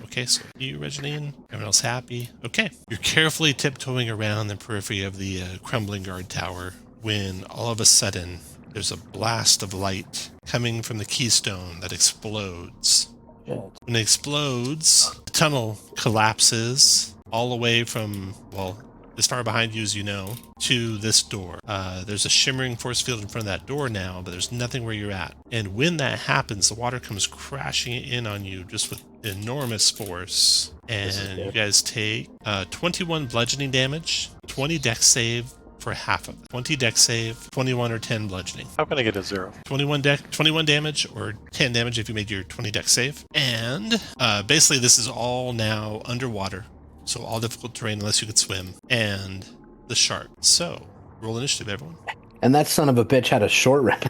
Okay, so you, Reginine, everyone else happy? Okay. You're carefully tiptoeing around the periphery of the crumbling guard tower when all of a sudden there's a blast of light coming from the keystone that explodes. Yeah. When it explodes, the tunnel collapses all the way from, well, as far behind you as you know, to this door. There's a shimmering force field in front of that door now, but there's nothing where you're at. And when that happens, the water comes crashing in on you just with enormous force. And you guys take 21 bludgeoning damage, 20 dex save for half of it. 20 dex save, 21 or 10 bludgeoning. How can I get a 0? 21 damage or 10 damage if you made your 20 dex save. And basically this is all now underwater. So all difficult terrain unless you could swim, and the shark. So roll initiative, everyone. And that son of a bitch had a short rest.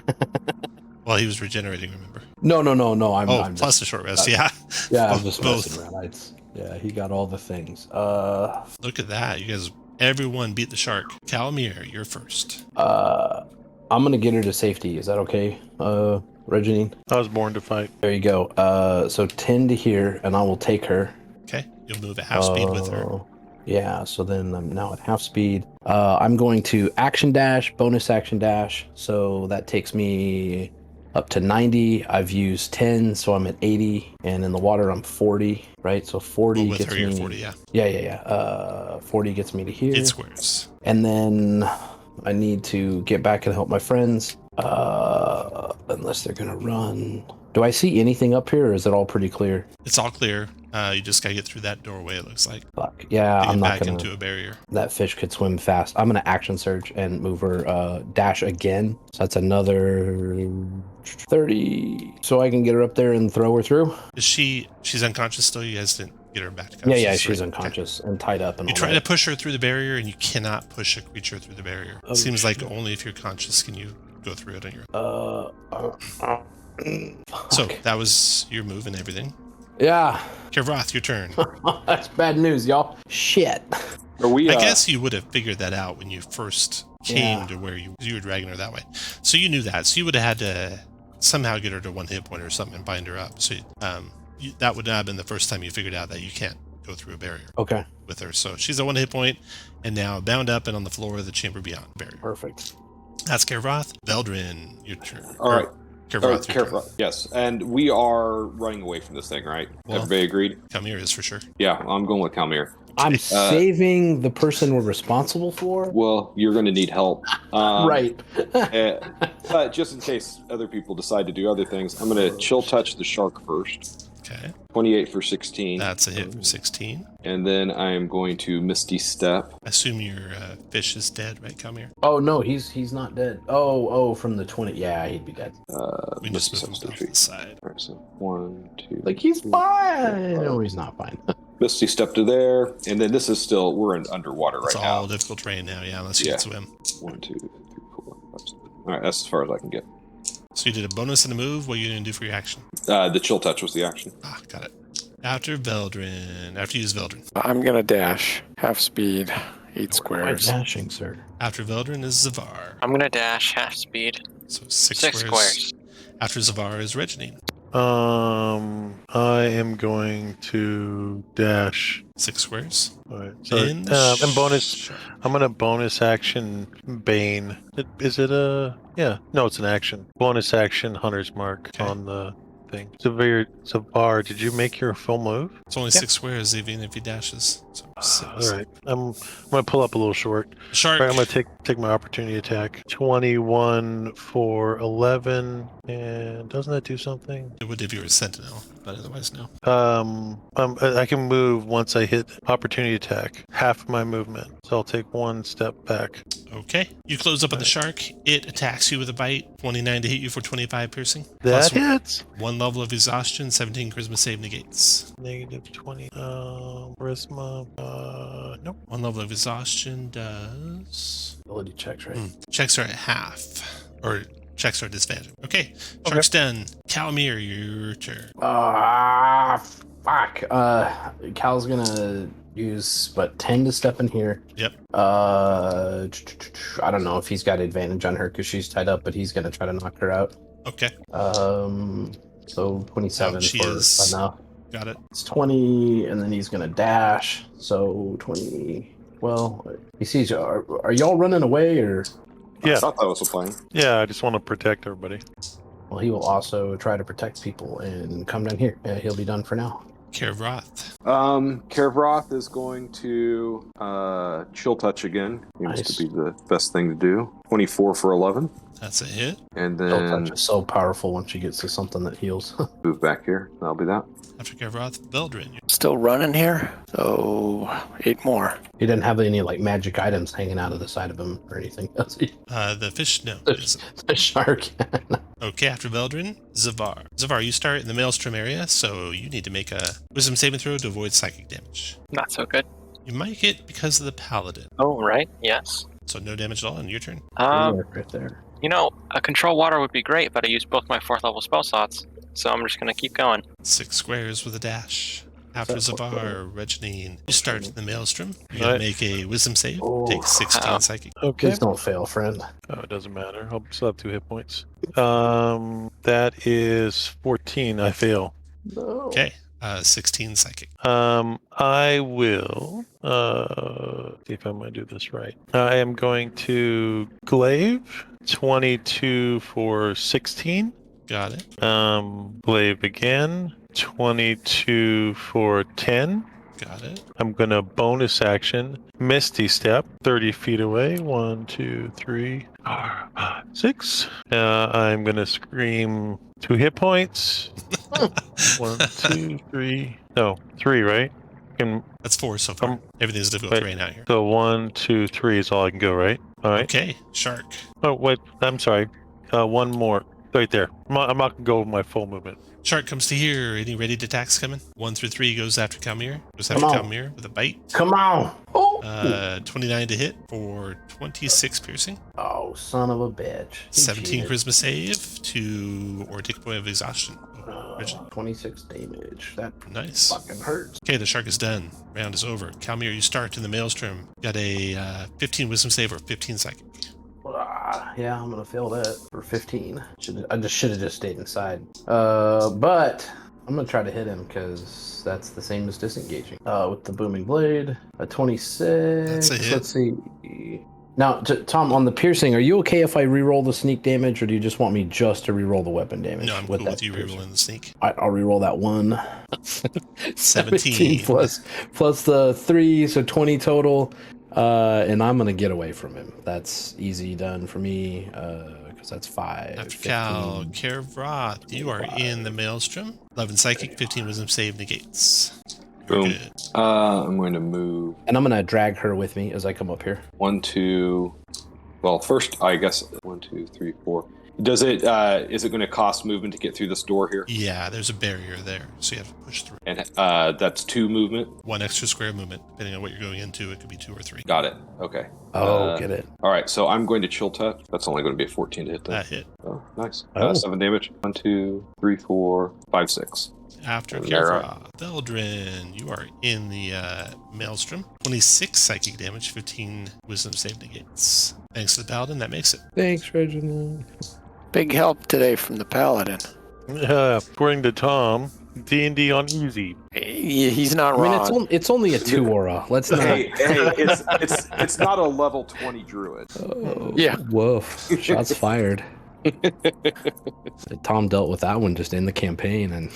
Well, he was regenerating, remember? No. I'm plus a short rest, yeah. Yeah, I'm just messing around. Yeah, he got all the things. Look at that. You guys, everyone beat the shark. Calamir, you're first. I'm gonna get her to safety. Is that okay, Reginine? I was born to fight. There you go. So 10 to here, and I will take her. Okay, you'll move at half speed with her. Yeah, so then I'm now at half speed. I'm going to action dash, bonus action dash. So that takes me up to 90. I've used 10, so I'm at 80. And in the water, I'm 40, right? So 40 with gets her, me... you're 40, yeah. Yeah. 40 gets me to here. 8 squares. And then I need to get back and help my friends. Unless they're going to run... Do I see anything up here, or is it all pretty clear? It's all clear. You just gotta get through that doorway, it looks like. Fuck. Yeah, I'm not back gonna... into a barrier. That fish could swim fast. I'm gonna action surge and move her dash again. So that's another 30. So I can get her up there and throw her through. She's unconscious still? You guys didn't get her back to consciousness? Yeah, she's unconscious and tied up. And you try to push her through the barrier, and you cannot push a creature through the barrier. It seems like only if you're conscious can you go through it on your own. So that was your move and everything. Yeah. Kevroth, your turn. That's bad news, y'all. Shit. Are we? I guess you would have figured that out when you first came to where you were dragging her that way. So you knew that. So you would have had to somehow get her to 1 hit point or something and bind her up. So that would not have been the first time you figured out that you can't go through a barrier. Okay. With her. So she's at 1 hit point and now bound up and on the floor of the chamber beyond barrier. Perfect. That's Kevroth. Veldrin, your turn. All right. Kevroth, yes. And we are running away from this thing, right? Well, everybody agreed? Calmir is for sure. Yeah, I'm going with Calmir. I'm saving the person we're responsible for. Well, you're going to need help. Right. But just in case other people decide to do other things, I'm going to chill touch the shark first. Okay. 28 for 16. That's a hit for 16. And then I am going to Misty Step. I assume your fish is dead, right, Calmir? Oh, no, he's not dead. Oh, from the 20. Yeah, he'd be dead. We just move him off to the side. All right, so 1, 2. Like, he's fine. No, he's not fine. Misty Step to there. And then this is still, we're in underwater right now. It's all difficult terrain now, yeah, unless you can swim. 1, 2, 3, 4, 5, 6. All right, that's as far as I can get. So you did a bonus and a move. What are you going to do for your action? The chill touch was the action. Ah, got it. After Veldrin. After you use Veldrin. I'm going to dash. Half speed. 8 squares. Dashing, sir. After Veldrin is Zavar. I'm going to dash half speed. So 6 squares. After Zavar is Reginine. I am going to dash 6 squares. All right. So, and bonus. I'm gonna bonus action Bane. Is it a? Yeah. No, it's an action. Bonus action Hunter's Mark on the something. Zavar, did you make your full move? It's only 6 squares, even if he dashes. So All right, I'm gonna pull up a little short. Shark. All right, I'm gonna take my opportunity attack. 21 for 11, and doesn't that do something? It would if you were a sentinel, but otherwise no. I can move once I hit opportunity attack. Half my movement, so I'll take 1 step back. Okay. You close up on the shark. It attacks you with a bite. 29 to hit you for 25 piercing. That Plus hits. 1 level of exhaustion. 17 charisma save negates. Negative 20. Charisma. Nope. 1 level of exhaustion does. Ability checks, right? Checks are at half, or checks are disadvantage. Okay. Shark's done. Calamir, your turn. Fuck. Cal's gonna use 10 to step in here. Yep. I don't know if he's got advantage on her because she's tied up, but he's gonna try to knock her out. Okay. So 27 she for is. enough. Got it. It's 20, and then he's gonna dash. So 20. Well, he sees. Are y'all running away or? Yeah. I thought that was the plan. Yeah, I just want to protect everybody. Well, he will also try to protect people and come down here. He'll be done for now. Kervroth. Kervroth is going to chill touch again. Seems Nice. to be the best thing to do. 24 for 11. That's a hit. And Chill then touch is so powerful once she gets to something that heals. move back here. That'll be that. After Kervroth, Veldrin. Still running here. So 8 more. He didn't have any like magic items hanging out of the side of him or anything, does he? The fish, no. The shark. Okay, after Veldrin, Zavar. Zavar, you start in the Maelstrom area, so you need to make a wisdom saving throw to avoid psychic damage. Not so good. You might get because of the paladin. Oh, right. Yes. So no damage at all on your turn. Right there. A control water would be great, but I used both my 4th level spell slots, so I'm just gonna keep going. 6 squares with a dash. After That's Zavar, Reginine, you start in the Maelstrom. You Right. gotta make a wisdom save. Oh. Take 16 psychic. Okay. Please don't fail, friend. Oh, it doesn't matter. I'll still have 2 hit points. That is 14. I fail. No. Okay, 16 psychic. I will see if I'm going to do this right. I am going to glaive 22 for 16. Got it. Glaive again 22 for 10. Got it. I'm going to bonus action Misty Step 30 feet away. 1, 2, 3, 4, 5, 6. I'm going to scream 2 hit points. 1, 2, 3. No, 3, right? That's 4 so far. Everything's difficult wait. terrain out here. So 1, 2, 3 is all I can go, right? All right. Okay, Shark. Oh, wait. I'm sorry. 1 more. Right there. I'm not going to go with my full movement. Shark comes to here. Any ready to attacks coming? 1 through 3 goes after Calamir. Goes after Come on. Calamir with a bite. Come on. Oh. 29 to hit for 26 piercing. Oh, son of a bitch. He 17 cheated. charisma save or take a point of exhaustion. 26 damage. That Nice. fucking hurts. Okay, the shark is done. Round is over. Calamir, you start in the Maelstrom. Got a 15 wisdom save or 15 psychic. Yeah, I'm gonna fail that for 15. I should have just stayed inside. But I'm gonna try to hit him because that's the same as disengaging. With the booming blade, a 26. That's a hit. Let's see. Now, Tom, on the piercing, are you okay if I reroll the sneak damage, or do you just want me just to reroll the weapon damage? No, I'm cool that with you piercing? rerolling the sneak. I'll reroll that one. 17 plus the 3, so 20 total. And I'm gonna get away from him. That's easy done for me. Because that's 5. After 15. Cael, Kervroth, you are in the Maelstrom. 11 psychic, 15 wisdom save negates. You're Boom. good. I'm going to move And I'm gonna drag her with me as I come up here. 1, 2. Well, first, I guess 1, 2, 3, 4. Does it? Is it going to cost movement to get through this door here? Yeah, there's a barrier there, so you have to push through. And that's 2 movement. 1 extra square movement, depending on what you're going into. It could be 2 or 3. Got it. Okay. Get it. All right. So I'm going to chill touch. That's only going to be a 14 to hit. Then. That hit. Oh, nice. Oh. 7 damage. 1, 2, 3, 4, 5, 6. After Yeah, right. Kervroth, Veldrin, you are in the Maelstrom. 26 psychic damage, 15 wisdom save negates. Thanks to the paladin, that makes it. Thanks, Reginald. Big help today from the paladin. According to Tom, D&D on easy. He's not I mean, wrong. it's only a 2 aura. Let's not. Hey, it's not a level 20 druid. Oh, Yeah. Woof. Shots fired. Tom dealt with that one just in the campaign and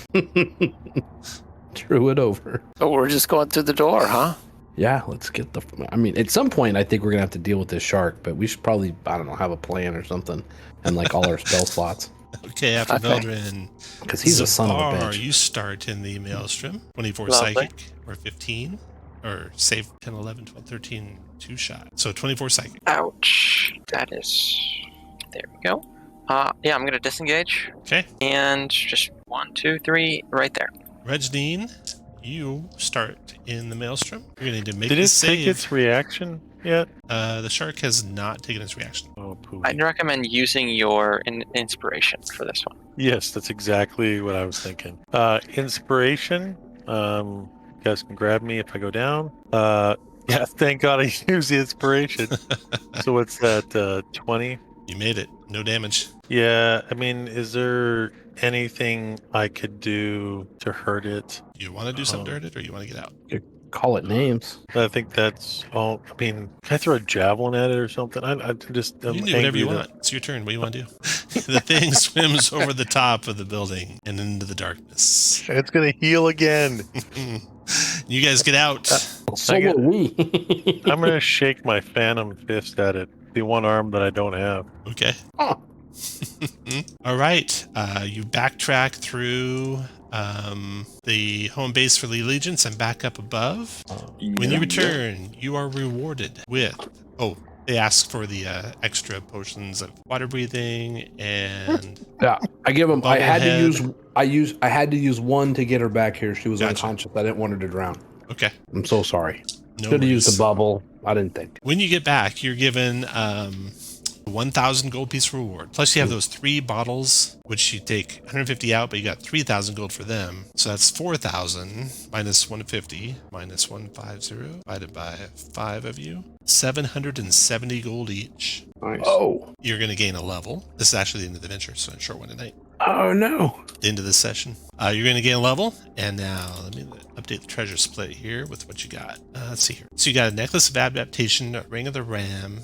drew it over. So we're just going through the door, huh? Yeah, let's get the. I mean, at some point, I think we're gonna have to deal with this shark, but we should probably, I don't know, have a plan or something, and like all our spell slots. Okay, after Veldrin, because he's a son of a Zavar, bitch. you start in the Maelstrom. 24 Lovely. psychic or 15, or save 10, 11, 12, 13, 2 shot. So 24 psychic. Ouch. That is. There we go. Yeah, I'm gonna disengage. Okay. And just 1, 2, 3, right there. Reginine, you start in the Maelstrom. You're going to need to make Did the it save. take its reaction yet? The shark has not taken its reaction. Oh, poo. I'd recommend using your inspiration for this one. Yes, that's exactly what I was thinking. Inspiration. You guys can grab me if I go down. Yeah, thank God I used the inspiration. So what's that? 20? You made it. No damage. Yeah, I mean, is there anything I could do to hurt it? You want to do something to hurt it, or you want to get out? Call it names. I think that's all. I mean, can I throw a javelin at it or something? I'm You can do angry whatever you that- want. It's your turn. What do you want to do? The thing swims over the top of the building and into the darkness. It's gonna heal again. You guys get out. So I get- will we. I'm gonna shake my phantom fist at it. The one arm that I don't have. Okay. Oh. All right. You backtrack through the home base for the Allegiance and back up above. When you return, you are rewarded with... Oh, they ask for the extra potions of water breathing and... Yeah, I give him. I had Bubblehead. to use. I had to use one to get her back here. She was Gotcha. unconscious. I didn't want her to drown. Okay. I'm so sorry. No Should have used worries. the bubble. I didn't think. When you get back, you're given 1,000 gold piece reward. Plus, you have those 3 bottles, which you take 150 out, but you got 3,000 gold for them. So that's 4,000 minus 150 minus 150 divided by 5 of you. 770 gold each. Nice. Oh. You're going to gain a level. This is actually the end of the adventure, so a short one tonight. Oh no. The end of this session. You're going to gain a level. And now let me update the treasure split here with what you got. Let's see here. So you got a necklace of adaptation, a ring of the ram.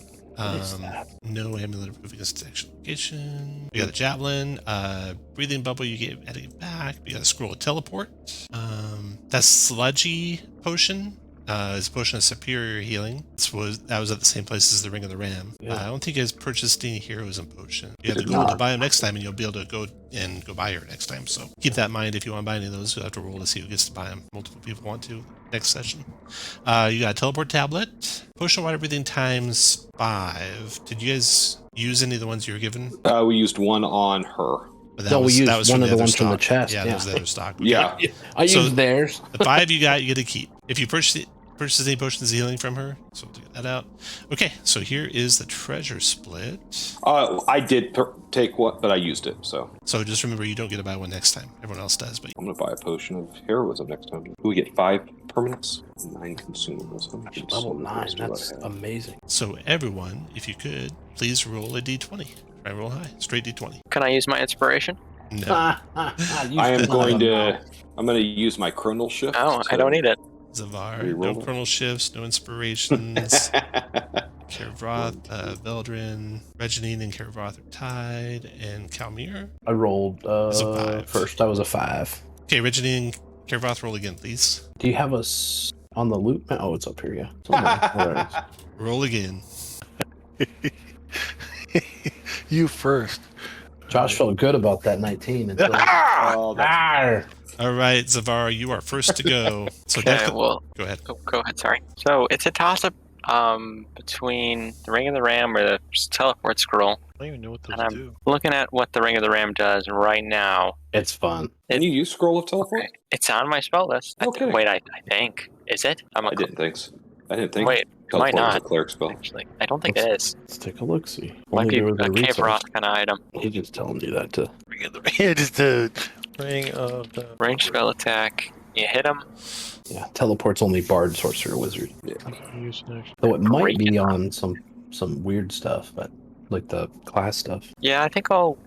No amulet of proof against detection location. You got a javelin, breathing bubble you get adding it back. You got a scroll of teleport. That sludgy potion is a potion of superior healing. That was at the same place as the ring of the ram. Yeah. I don't think you guys purchased any heroes in potion. You have the gold to buy them next time, and you'll be able to go buy her next time. So keep that in mind if you want to buy any of those. You'll have to roll to see who gets to buy them. Multiple people want to next session. You got a teleport tablet, potion of water breathing times 5. Did you guys use any of the ones you were given? We used one on her. But No, we used that was one from of the other ones from the stock. chest, Yeah, yeah. that was the other stock. Okay. Yeah. I So- used theirs. The 5 you got, you get to keep. If you purchase any potions of healing from her, so we'll get that out. Okay, so here is the treasure split. I did take one, but I used it, so So just remember, you don't get to buy one next time. Everyone else does, but I'm gonna buy a potion of heroism next time. We get 5 permanents, 9 consumables. How many Level 9. consumables do I That's have? amazing. so everyone, if you could, please roll a d20. Try and roll high, straight d20. Can I use my inspiration? No, I'm going to use my chronal shift. Oh, I don't need it. Zavar, Reroll no it. chronal shifts, no inspirations. Kervroth, Veldrin, Reginine, and Kervroth are tied, and Calmir. I rolled It's a 5. first. I was a 5. Okay, Reginine and Kervroth, roll again, please. Do you have us on the loop? Oh, it's up here. Yeah. It's on there. Oh, there it is. Roll again. You first. Josh felt good about that 19 until. Oh, that's- Ah! All right, Zavar, you are first to go. So Okay, Declan- well, go ahead. go ahead, sorry. So it's a toss-up between the Ring of the Ram or the teleport scroll. I don't even know what those And I'm do. looking at what the Ring of the Ram does right now. It's fun. Can you use scroll of teleport? It's on my spell list. Okay. Wait, I think. Is it? I didn't think so. I didn't think Wait, it might teleport was a not. cleric spell. Actually, I don't think it is. Let's take a look. See. Might be a Only there was a Cave resource. Rock kind of item. He just telling you that to. Yeah, just the ring of the Range spell attack. You hit him. Yeah, teleport's only bard, sorcerer, wizard. use next. Though it might be Great. on some weird stuff, but like the class stuff. Yeah, I think we'll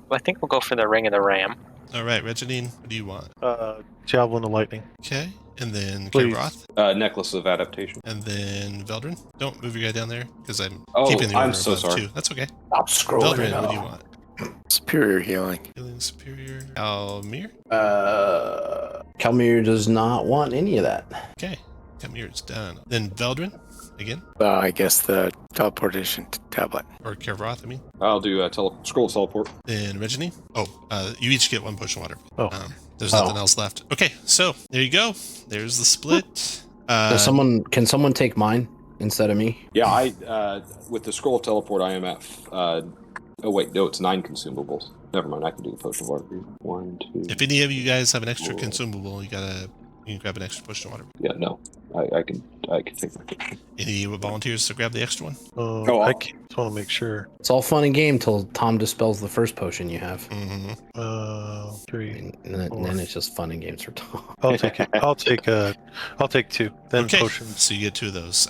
go for the Ring of the Ram. All right, Reginine, what do you want? Javelin of lightning. Okay, and then Please. Kervroth, Necklace of adaptation. and then Veldrin. Don't move your guy down there because I'm Oh, keeping the I'm order so above sorry. too. That's okay. Stop scrolling. Veldrin, it what do you up. want? Superior healing. Healing superior. Almir? Kalmir does not want any of that. Okay. Almir's done. Then Veldrin, again. I guess the teleportation tablet. Or Kervoth, I mean. I'll do a scroll teleport. Then Regini. You each get 1 potion of water. Oh. There's nothing else left. Okay, so there you go. There's the split. Can someone take mine instead of me? Yeah, I with the scroll of teleport, I am at. Oh wait, no, it's 9 consumables. Never mind, I can do the potion of water. 1, 2. If any of you guys have an extra consumable, you can grab an extra potion of water. Yeah, no, I can take my potion. Any volunteers to grab the extra one? I just want to make sure. It's all fun and game till Tom dispels the first potion you have. 3. And then it's just fun and games for Tom. I'll take it. I'll take 2. Then Okay, potions. so you get 2 of those.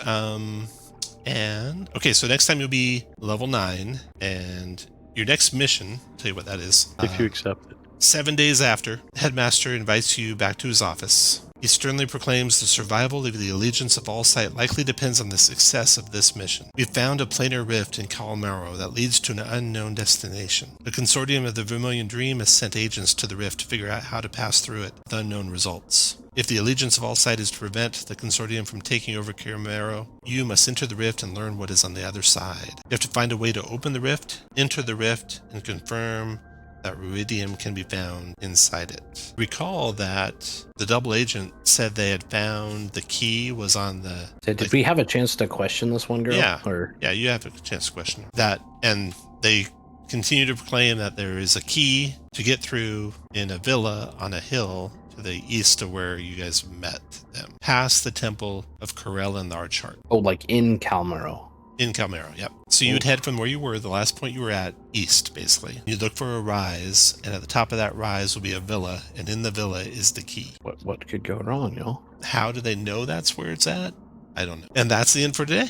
And okay, so next time you'll be level 9, and your next mission, I'll tell you what that is. If you accept it. 7 days after, the headmaster invites you back to his office. He sternly proclaims the survival of the allegiance of all sight likely depends on the success of this mission. We've found a planar rift in Morrow that leads to an unknown destination. The consortium of the Vermilion Dream has sent agents to the rift to figure out how to pass through it with unknown results. If the allegiance of all sight is to prevent the consortium from taking over Morrow, you must enter the rift and learn what is on the other side. You have to find a way to open the rift, enter the rift, and confirm that ruidium can be found inside it. Recall that the double agent said they had found the key was on the... Did we have a chance to question this one girl? Yeah. Or... Yeah, you have a chance to question that. And they continue to proclaim that there is a key to get through in a villa on a hill to the east of where you guys met them. Past the temple of Cael and the Archheart. Oh, like in Morrow. In Morrow, yep. So you would head from where you were, the last point you were at, east, basically. You'd look for a rise, and at the top of that rise will be a villa, and in the villa is the key. What could go wrong, y'all? How do they know that's where it's at? I don't know. And that's the end for today.